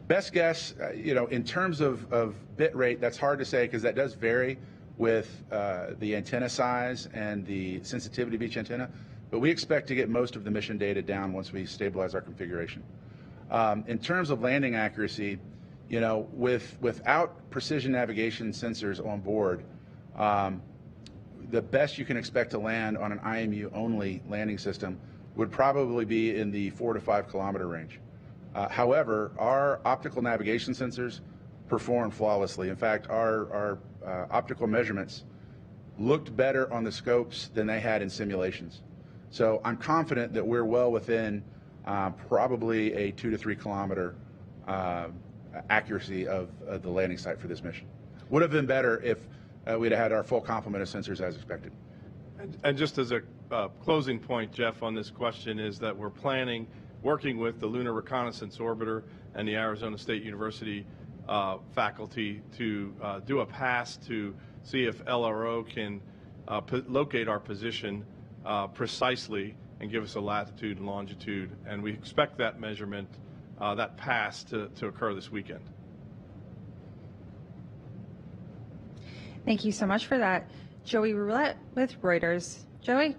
Best guess, in terms of bit rate, that's hard to say because that does vary with the antenna size and the sensitivity of each antenna. But we expect to get most of the mission data down once we stabilize our configuration. In terms of landing accuracy, without precision navigation sensors on board, the best you can expect to land on an IMU-only landing system would probably be in the 4 to 5 kilometer range. However, our optical navigation sensors perform flawlessly. In fact, our optical measurements looked better on the scopes than they had in simulations. So I'm confident that we're well within probably a 2 to 3 kilometer accuracy of the landing site for this mission. Would have been better if we'd have had our full complement of sensors as expected. And just as a closing point, Jeff, on this question is that we're planning, working with the Lunar Reconnaissance Orbiter and the Arizona State University faculty to do a pass to see if LRO can locate our position precisely and give us a latitude and longitude. And we expect that measurement, that pass to occur this weekend. Thank you so much for that. Joey Roulette with Reuters. Joey?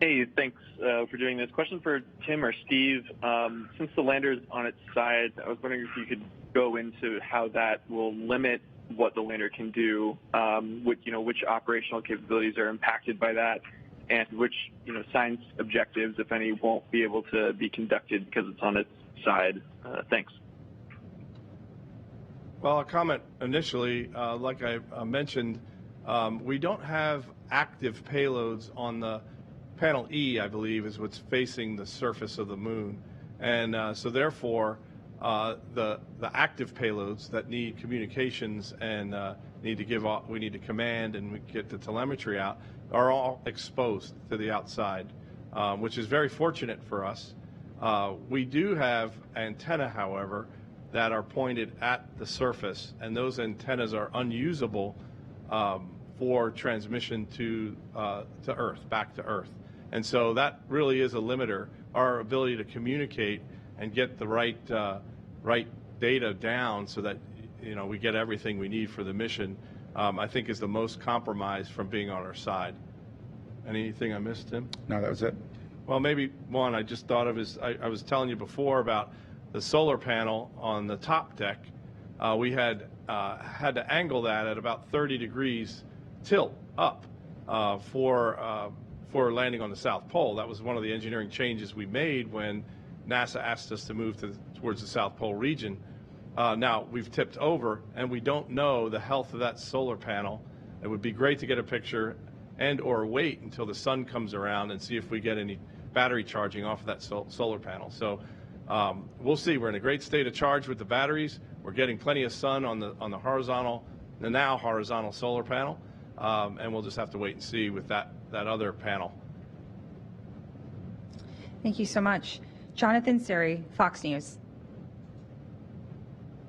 Hey, thanks for doing this. Question for Tim or Steve. Since the lander is on its side, I was wondering if you could go into how that will limit what the lander can do, which operational capabilities are impacted by that, and which science objectives, if any, won't be able to be conducted because it's on its side. Thanks. Well, I'll comment initially, like I mentioned, we don't have active payloads on the panel E, I believe, is what's facing the surface of the moon. And so therefore, the active payloads that need communications and we need to command and we get the telemetry out are all exposed to the outside, which is very fortunate for us. We do have antenna, however, that are pointed at the surface, and those antennas are unusable for transmission to Earth, back to Earth. And so that really is a limiter. Our ability to communicate and get the right data down so that we get everything we need for the mission, I think is the most compromised from being on our side. Anything I missed, Tim? No, that was it. Well, maybe one I just thought of is I was telling you before about the solar panel on the top deck. We had to angle that at about 30 degrees tilt up for landing on the South Pole. That was one of the engineering changes we made when NASA asked us to move towards the South Pole region. Now we've tipped over and we don't know the health of that solar panel. It would be great to get a picture and or wait until the sun comes around and see if we get any battery charging off of that solar panel. So we'll see. We're in a great state of charge with the batteries. We're getting plenty of sun on the horizontal, the now horizontal solar panel, and we'll just have to wait and see with that other panel. Thank you so much. Jonathan Siri, Fox News.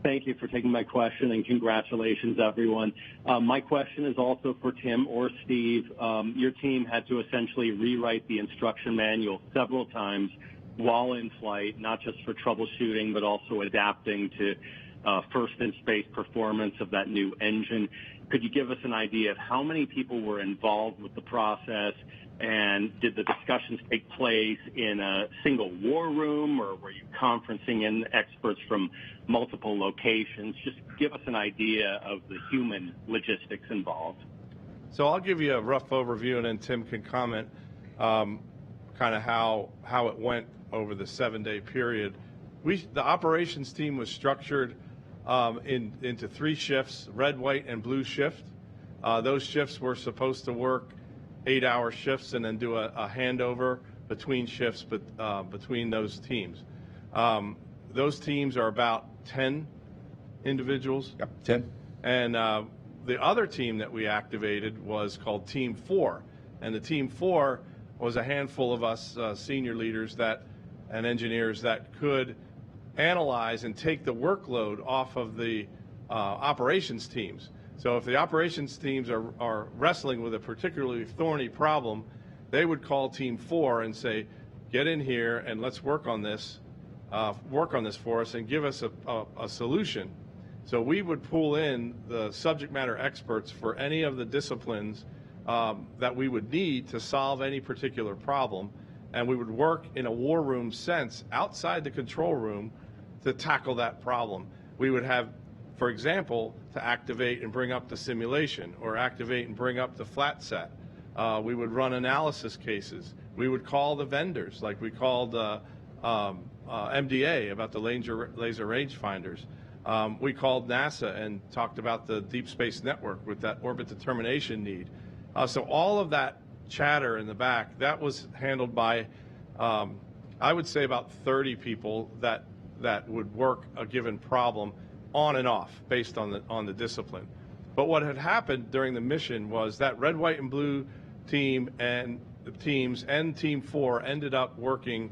Thank you for taking my question, and congratulations, everyone. My question is also for Tim or Steve. Your team had to essentially rewrite the instruction manual several times while in flight, not just for troubleshooting, but also adapting to first in space performance of that new engine. Could you give us an idea of how many people were involved with the process, and did the discussions take place in a single war room, or were you conferencing in experts from multiple locations? Just give us an idea of the human logistics involved. So I'll give you a rough overview, and then Tim can comment kind of how it went over the 7-day period. The operations team was structured into 3 shifts, red, white, and blue shift. Those shifts were supposed to work 8-hour shifts and then do a handover between shifts, but between those teams. Those teams are about 10 individuals. Yep, 10. And the other team that we activated was called Team 4. And the Team 4 was a handful of us senior leaders and engineers that could analyze and take the workload off of the operations teams. So if the operations teams are wrestling with a particularly thorny problem, they would call Team 4 and say, get in here and let's work on this for us and give us a solution. So we would pull in the subject matter experts for any of the disciplines that we would need to solve any particular problem, and we would work in a war room sense outside the control room to tackle that problem. We would have, for example, to activate and bring up the simulation, or activate and bring up the flat set. We would run analysis cases. We would call the vendors, like we called MDA, about the laser rangefinders. We called NASA and talked about the Deep Space Network with that orbit determination need. So all of that chatter in the back, that was handled by, I would say, about 30 people that would work a given problem on and off based on the discipline. But what had happened during the mission was that red, white, and blue team and the teams and Team 4 ended up working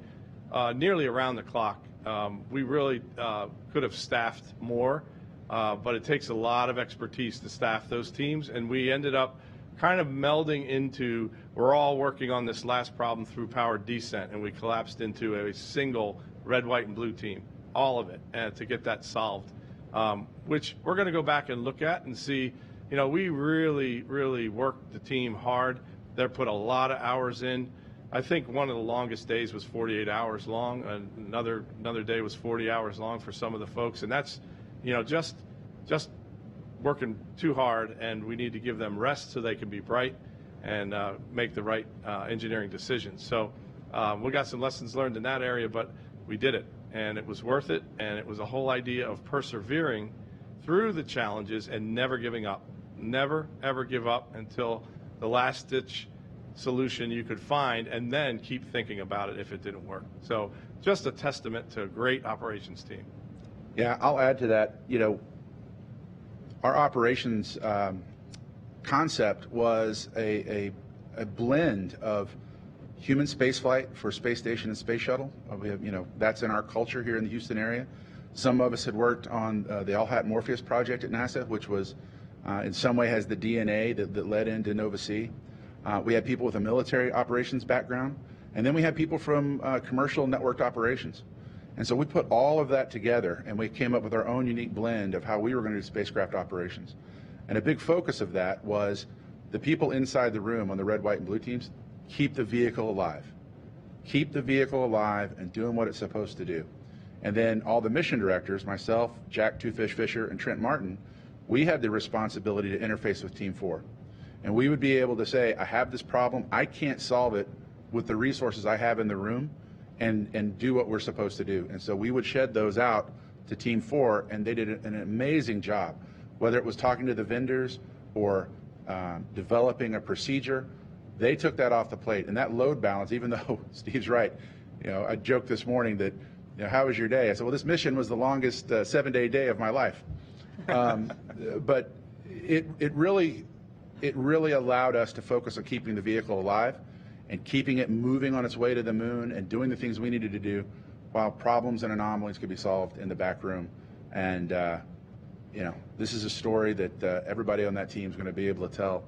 nearly around the clock. We really could have staffed more, but it takes a lot of expertise to staff those teams, and we ended up kind of melding into, we're all working on this last problem through powered descent, and we collapsed into a single red, white, and blue team, all of it, to get that solved, which we're going to go back and look at and see. You know, we really, really worked the team hard. They put a lot of hours in. I think one of the longest days was 48 hours long, and another day was 40 hours long for some of the folks, and that's, you know, just working too hard, and we need to give them rest so they can be bright and make the right engineering decisions. So we got some lessons learned in that area, but we did it, and it was worth it, and it was a whole idea of persevering through the challenges and never giving up. Never, ever give up until the last-ditch solution you could find, and then keep thinking about it if it didn't work. So just a testament to a great operations team. Yeah, I'll add to that. You know, our operations concept was a blend of human spaceflight for space station and space shuttle. We have, you know, that's in our culture here in the Houston area. Some of us had worked on the LHAT Morpheus project at NASA, which was in some way has the DNA that led into Nova C. We had people with a military operations background, and then we had people from commercial networked operations. And so we put all of that together, and we came up with our own unique blend of how we were going to do spacecraft operations. And a big focus of that was the people inside the room on the red, white, and blue teams, keep the vehicle alive. Keep the vehicle alive and doing what it's supposed to do. And then all the mission directors, myself, Jack Twofish Fisher, and Trent Martin, we had the responsibility to interface with Team 4. And we would be able to say, I have this problem, I can't solve it with the resources I have in the room, and do what we're supposed to do. And so we would shed those out to Team 4, and they did an amazing job, whether it was talking to the vendors or developing a procedure. They took that off the plate, and that load balance, even though Steve's right, you know, I joked this morning that, you know, how was your day? I said, well, this mission was the longest 7-day day of my life. But it really allowed us to focus on keeping the vehicle alive and keeping it moving on its way to the moon and doing the things we needed to do while problems and anomalies could be solved in the back room. And, you know, this is a story that everybody on that team is going to be able to tell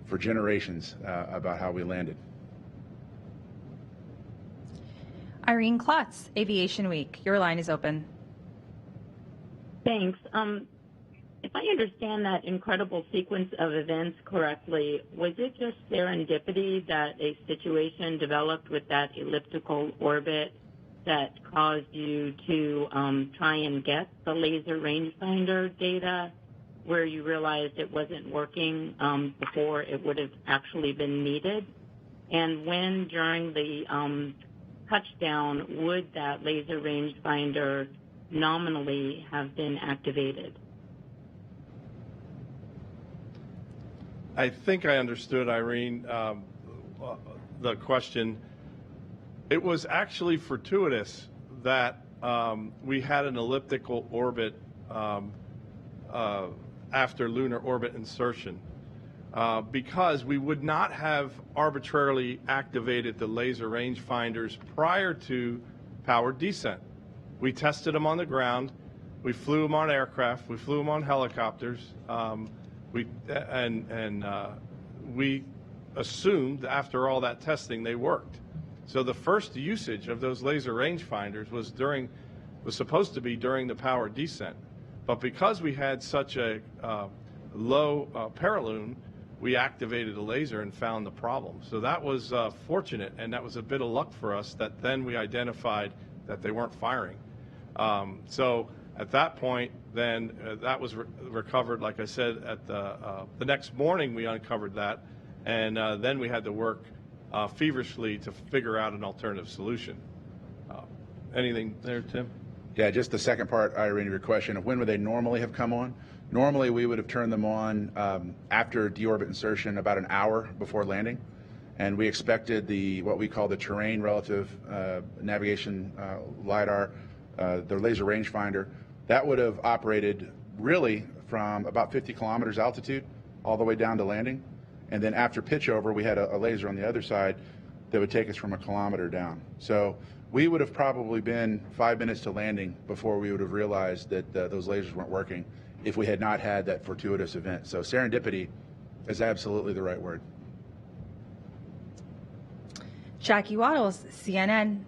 for generations about how we landed. Irene Klotz, Aviation Week. Your line is open. Thanks. If I understand that incredible sequence of events correctly, was it just serendipity that a situation developed with that elliptical orbit that caused you to try and get the laser rangefinder data where you realized it wasn't working before it would have actually been needed? And when during the touchdown would that laser rangefinder nominally have been activated? I think I understood, Irene, the question. It was actually fortuitous that we had an elliptical orbit after lunar orbit insertion, because we would not have arbitrarily activated the laser rangefinders prior to powered descent. We tested them on the ground. We flew them on aircraft. We flew them on helicopters. We assumed after all that testing they worked. So the first usage of those laser rangefinders was supposed to be during the powered descent. But because we had such a low paraloon, we activated a laser and found the problem. So that was fortunate, and that was a bit of luck for us that then we identified that they weren't firing. So at that point, then that was recovered. Like I said, at the next morning we uncovered that, and then we had to work feverishly to figure out an alternative solution. anything there, Tim? Yeah, just the second part, Irene, of your question of when would they normally have come on? Normally, we would have turned them on after deorbit insertion about an hour before landing, and we expected what we call the terrain relative navigation lidar, the laser rangefinder, that would have operated really from about 50 kilometers altitude all the way down to landing, and then after pitch over, we had a laser on the other side that would take us from a kilometer down. So we would have probably been 5 minutes to landing before we would have realized that those lasers weren't working if we had not had that fortuitous event. So serendipity is absolutely the right word. Jackie Waddles, CNN.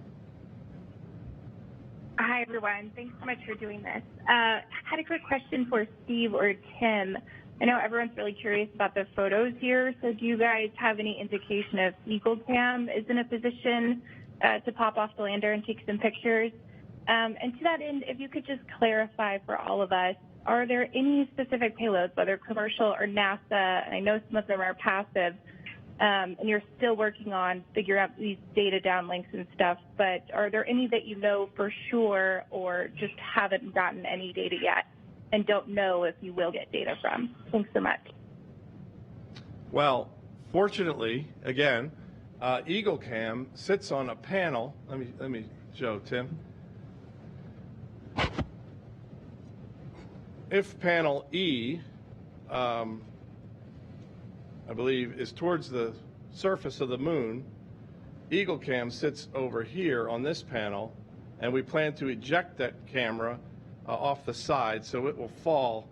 Hi, everyone. Thanks so much for doing this. Had a quick question for Steve or Tim. I know everyone's really curious about the photos here, so do you guys have any indication if EagleCam is in a position to pop off the lander and take some pictures? And to that end, if you could just clarify for all of us, are there any specific payloads, whether commercial or NASA, and I know some of them are passive, and you're still working on figuring out these data downlinks and stuff, but are there any that you know for sure or just haven't gotten any data yet and don't know if you will get data from? Thanks so much. Well, fortunately, again, EagleCam sits on a panel. Let me show Tim. If panel E, I believe, is towards the surface of the moon, EagleCam sits over here on this panel, and we plan to eject that camera off the side, so it will fall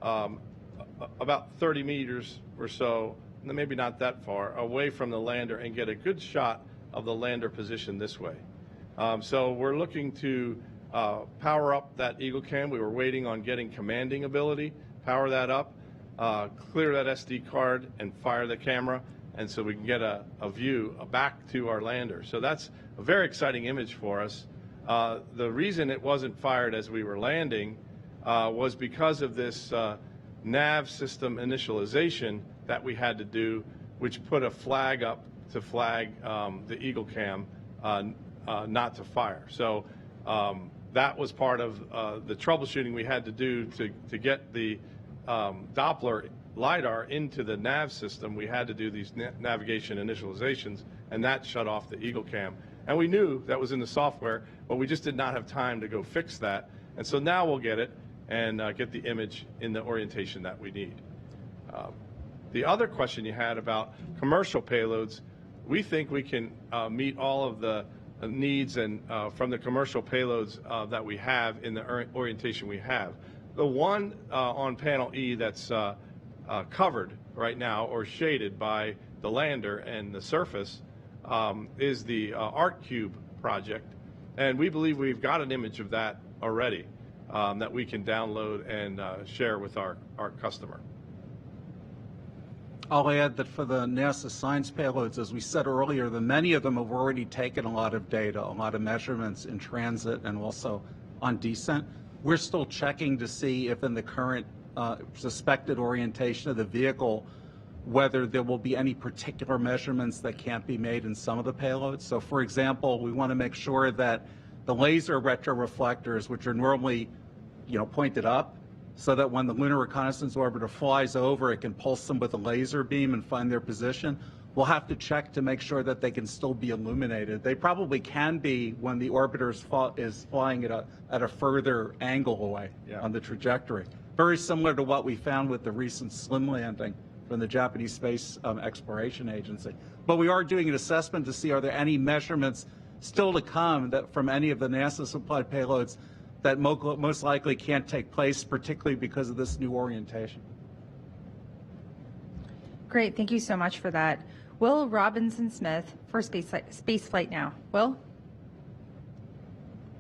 about 30 meters or so, maybe not that far, away from the lander and get a good shot of the lander position this way. So we're looking to power up that EagleCam. We were waiting on getting commanding ability, power that up, clear that SD card, and fire the camera, and so we can get a view back to our lander. So that's a very exciting image for us. The reason it wasn't fired as we were landing was because of this nav system initialization that we had to do, which put a flag up to flag the EagleCam not to fire. So that was part of the troubleshooting we had to do to get the Doppler Lidar into the nav system. We had to do these navigation initializations, and that shut off the EagleCam. And we knew that was in the software, but we just did not have time to go fix that. And so now we'll get it and get the image in the orientation that we need. The other question you had about commercial payloads, we think we can meet all of the needs and from the commercial payloads that we have in the orientation we have. The one on panel E that's covered right now or shaded by the lander and the surface is the ArcCube project, and we believe we've got an image of that already that we can download and share with our customer. I'll add that for the NASA science payloads, as we said earlier, many of them have already taken a lot of data, a lot of measurements in transit and also on descent. We're still checking to see if in the current suspected orientation of the vehicle, whether there will be any particular measurements that can't be made in some of the payloads. So for example, we want to make sure that the laser retroreflectors, which are normally pointed up, so that when the Lunar Reconnaissance Orbiter flies over, it can pulse them with a laser beam and find their position. We'll have to check to make sure that they can still be illuminated. They probably can be when the orbiter is flying at a further angle away on the trajectory. Very similar to what we found with the recent SLIM landing from the Japanese Space Exploration Agency. But we are doing an assessment to see are there any measurements still to come that from any of the NASA-supplied payloads that most likely can't take place, particularly because of this new orientation. Great, thank you so much for that. Will Robinson-Smith for Spaceflight Now. Will?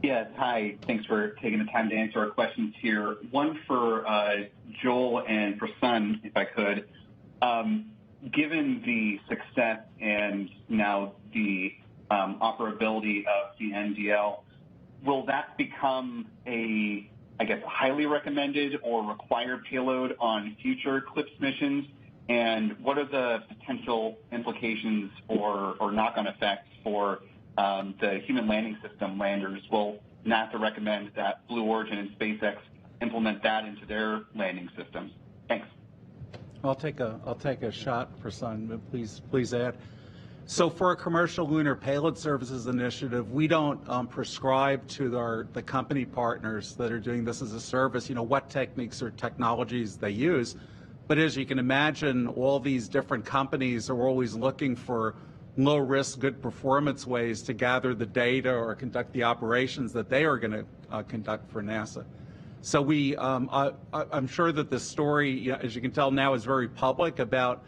Yes, hi. Thanks for taking the time to answer our questions here. One for Joel and Prasan, if I could. Given the success and now the operability of the NDL, will that become a, highly recommended or required payload on future CLPS missions? And what are the potential implications or knock-on effects for the human landing system landers, will NASA recommend that Blue Origin and SpaceX implement that into their landing systems? Thanks. I'll take a shot, Prasan, but please add. So for our commercial Lunar Payload Services initiative, we don't prescribe to the company partners that are doing this as a service, what techniques or technologies they use. But as you can imagine, all these different companies are always looking for low-risk, good performance ways to gather the data or conduct the operations that they are going to conduct for NASA. So I'm sure that this story, as you can tell now, is very public about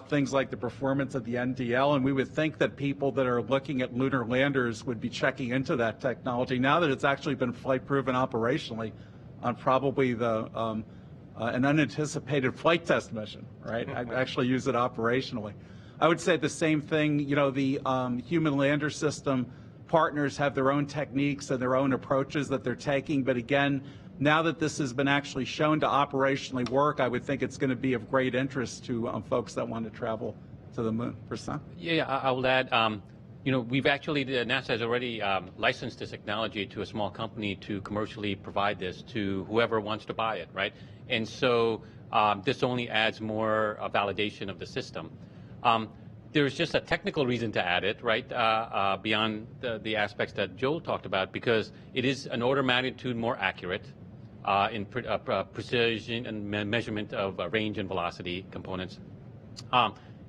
things like the performance of the NDL, and we would think that people that are looking at lunar landers would be checking into that technology now that it's actually been flight proven operationally on probably an unanticipated flight test mission, right? I actually use it operationally. I would say the same thing, the human lander system partners have their own techniques and their own approaches that they're taking, but again, now that this has been actually shown to operationally work, I would think it's going to be of great interest to folks that want to travel to the moon. Prasan? Yeah, I will add, we've actually, NASA has already licensed this technology to a small company to commercially provide this to whoever wants to buy it, right? And so this only adds more validation of the system. There's just a technical reason to add it, right, beyond the aspects that Joel talked about, because it is an order of magnitude more accurate in precision and measurement of range and velocity components.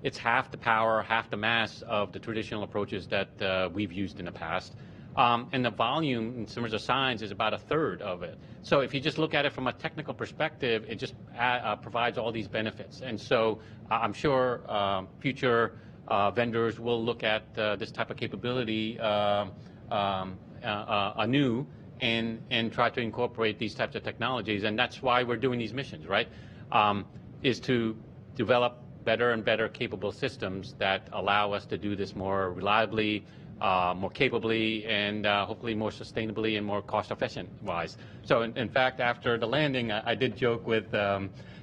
It's half the power, half the mass of the traditional approaches that we've used in the past. And the volume in terms of size is about a third of it. So if you just look at it from a technical perspective, it just provides all these benefits. And so I'm sure future vendors will look at this type of capability anew and try to incorporate these types of technologies. And that's why we're doing these missions, right? Is to develop better and better capable systems that allow us to do this more reliably, more capably, and hopefully more sustainably and more cost-efficient wise. So in fact, after the landing, I did joke with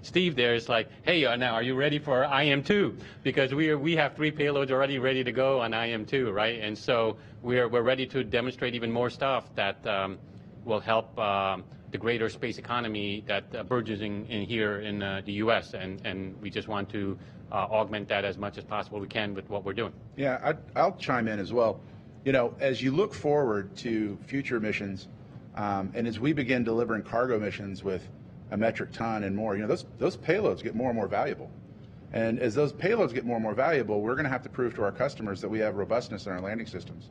Steve there. It's like, hey, now are you ready for IM-2? Because we have 3 payloads already ready to go on IM-2, right? And so we're ready to demonstrate even more stuff that will help the greater space economy that burgeoning in here in the U.S. And we just want to augment that as much as possible we can with what we're doing. Yeah, I'll chime in as well. As you look forward to future missions, and as we begin delivering cargo missions with a metric ton and more, those payloads get more and more valuable. And as those payloads get more and more valuable, we're going to have to prove to our customers that we have robustness in our landing systems.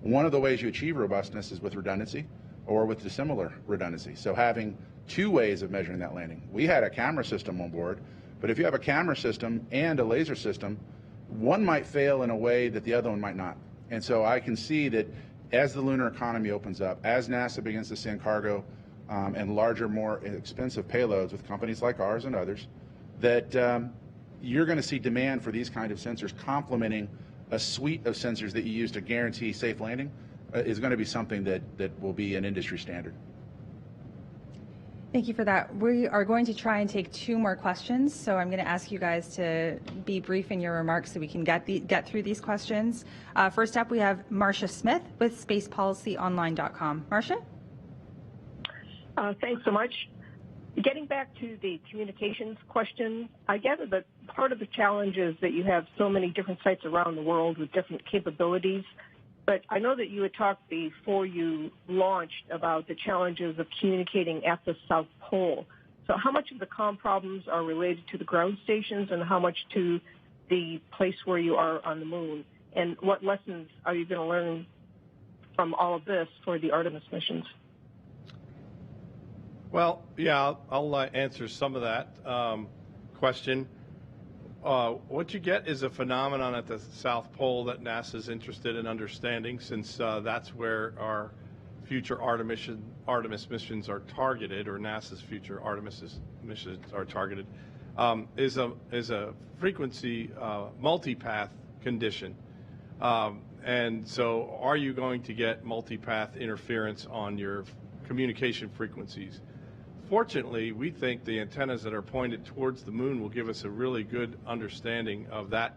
One of the ways you achieve robustness is with redundancy or with dissimilar redundancy. So having 2 ways of measuring that landing. We had a camera system on board, but if you have a camera system and a laser system, one might fail in a way that the other one might not. And so I can see that as the lunar economy opens up, as NASA begins to send cargo and larger, more expensive payloads with companies like ours and others, that you're going to see demand for these kind of sensors complementing a suite of sensors that you use to guarantee safe landing is going to be something that will be an industry standard. Thank you for that. We are going to try and take 2 more questions, so I'm going to ask you guys to be brief in your remarks so we can get through these questions. First up, we have Marcia Smith with spacepolicyonline.com. Marcia? Thanks so much. Getting back to the communications question, I gather that part of the challenge is that you have so many different sites around the world with different capabilities. But I know that you had talked before you launched about the challenges of communicating at the South Pole. So how much of the comm problems are related to the ground stations and how much to the place where you are on the moon? And what lessons are you going to learn from all of this for the Artemis missions? Well, yeah, I'll answer some of that question. What you get is a phenomenon at the South Pole that NASA's interested in understanding, since that's where our future Artemis missions are targeted, or NASA's future Artemis missions are targeted, is a frequency multipath condition. And so are you going to get multipath interference on your communication frequencies? Fortunately, we think the antennas that are pointed towards the moon will give us a really good understanding of that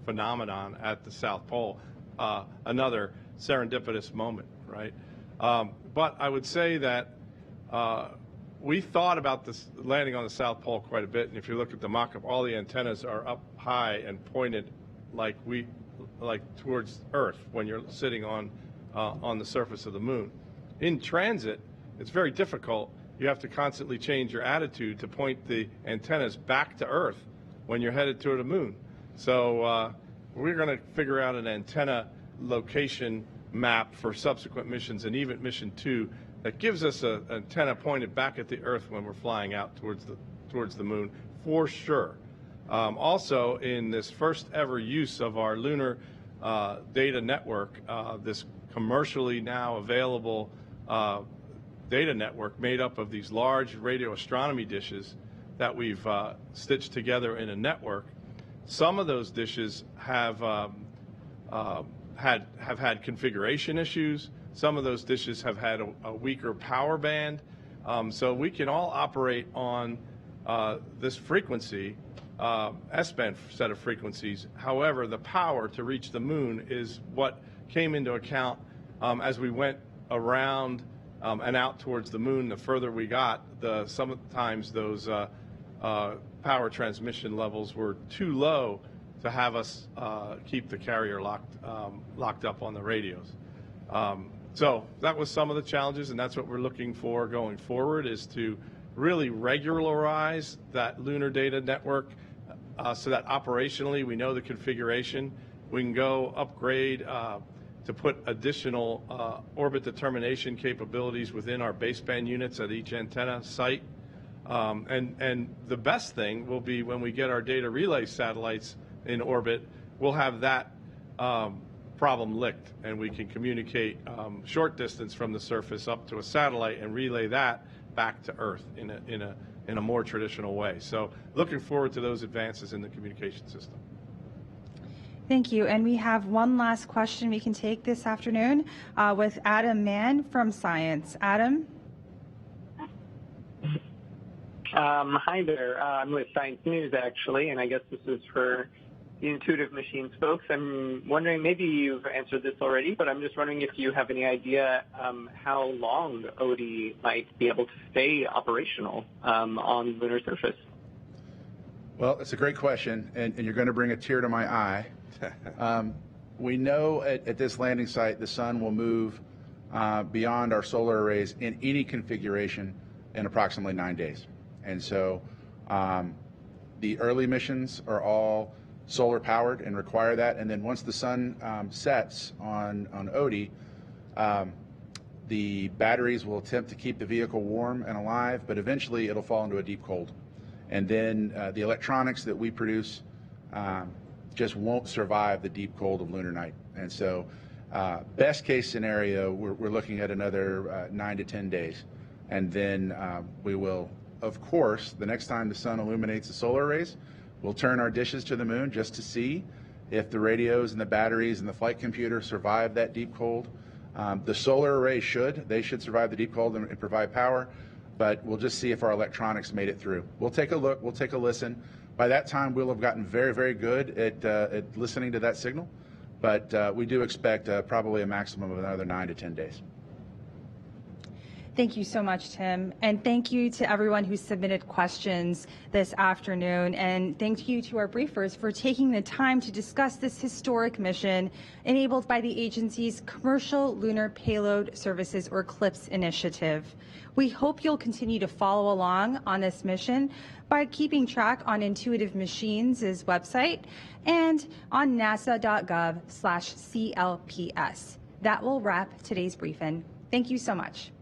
phenomenon at the South Pole. another serendipitous moment, right? But I would say that we thought about this landing on the South Pole quite a bit, and if you look at the mock-up, all the antennas are up high and pointed like towards Earth when you're sitting on the surface of the moon. In transit, it's very difficult. You have to constantly change your attitude to point the antennas back to Earth when you're headed toward the moon. So we're going to figure out an antenna location map for subsequent missions, and even mission 2, that gives us an antenna pointed back at the Earth when we're flying out towards the moon, for sure. Also, in this first ever use of our lunar data network, this commercially now available data network made up of these large radio astronomy dishes that we've stitched together in a network, some of those dishes have had configuration issues. Some of those dishes have had a weaker power band. So we can all operate on this frequency, S-band set of frequencies. However, the power to reach the moon is what came into account as we went around and out towards the moon. The further we got, sometimes those power transmission levels were too low to have us keep the carrier locked up on the radios. So that was some of the challenges, and that's what we're looking for going forward, is to really regularize that lunar data network so that operationally we know the configuration. We can go upgrade to put additional orbit determination capabilities within our baseband units at each antenna site. And the best thing will be when we get our data relay satellites in orbit, we'll have that problem licked, and we can communicate short distance from the surface up to a satellite and relay that back to Earth in a more traditional way. So looking forward to those advances in the communication system. Thank you. And we have one last question we can take this afternoon with Adam Mann from Science. Adam? Hi there. I'm with Science News, actually, and I guess this is for the Intuitive Machines folks. I'm wondering, maybe you've answered this already, but I'm just wondering if you have any idea how long ODI might be able to stay operational on the lunar surface. Well, it's a great question, and you're going to bring a tear to my eye. We know at this landing site the sun will move beyond our solar arrays in any configuration in approximately 9 days. And so the early missions are all solar powered and require that. And then once the sun sets on ODI, the batteries will attempt to keep the vehicle warm and alive, but eventually it'll fall into a deep cold. And then the electronics that we produce just won't survive the deep cold of lunar night. And so best case scenario, we're looking at another 9 to 10 days. And then we will, of course, the next time the sun illuminates the solar arrays, we'll turn our dishes to the moon just to see if the radios and the batteries and the flight computer survive that deep cold. The solar array should survive the deep cold and provide power, but we'll just see if our electronics made it through. We'll take a look, we'll take a listen. By that time, we'll have gotten very, very good at listening to that signal, but we do expect probably a maximum of another 9 to 10 days. Thank you so much, Tim. And thank you to everyone who submitted questions this afternoon. And thank you to our briefers for taking the time to discuss this historic mission enabled by the agency's Commercial Lunar Payload Services, or CLPS, initiative. We hope you'll continue to follow along on this mission by keeping track on Intuitive Machines' website and on nasa.gov/CLPS. That will wrap today's briefing. Thank you so much.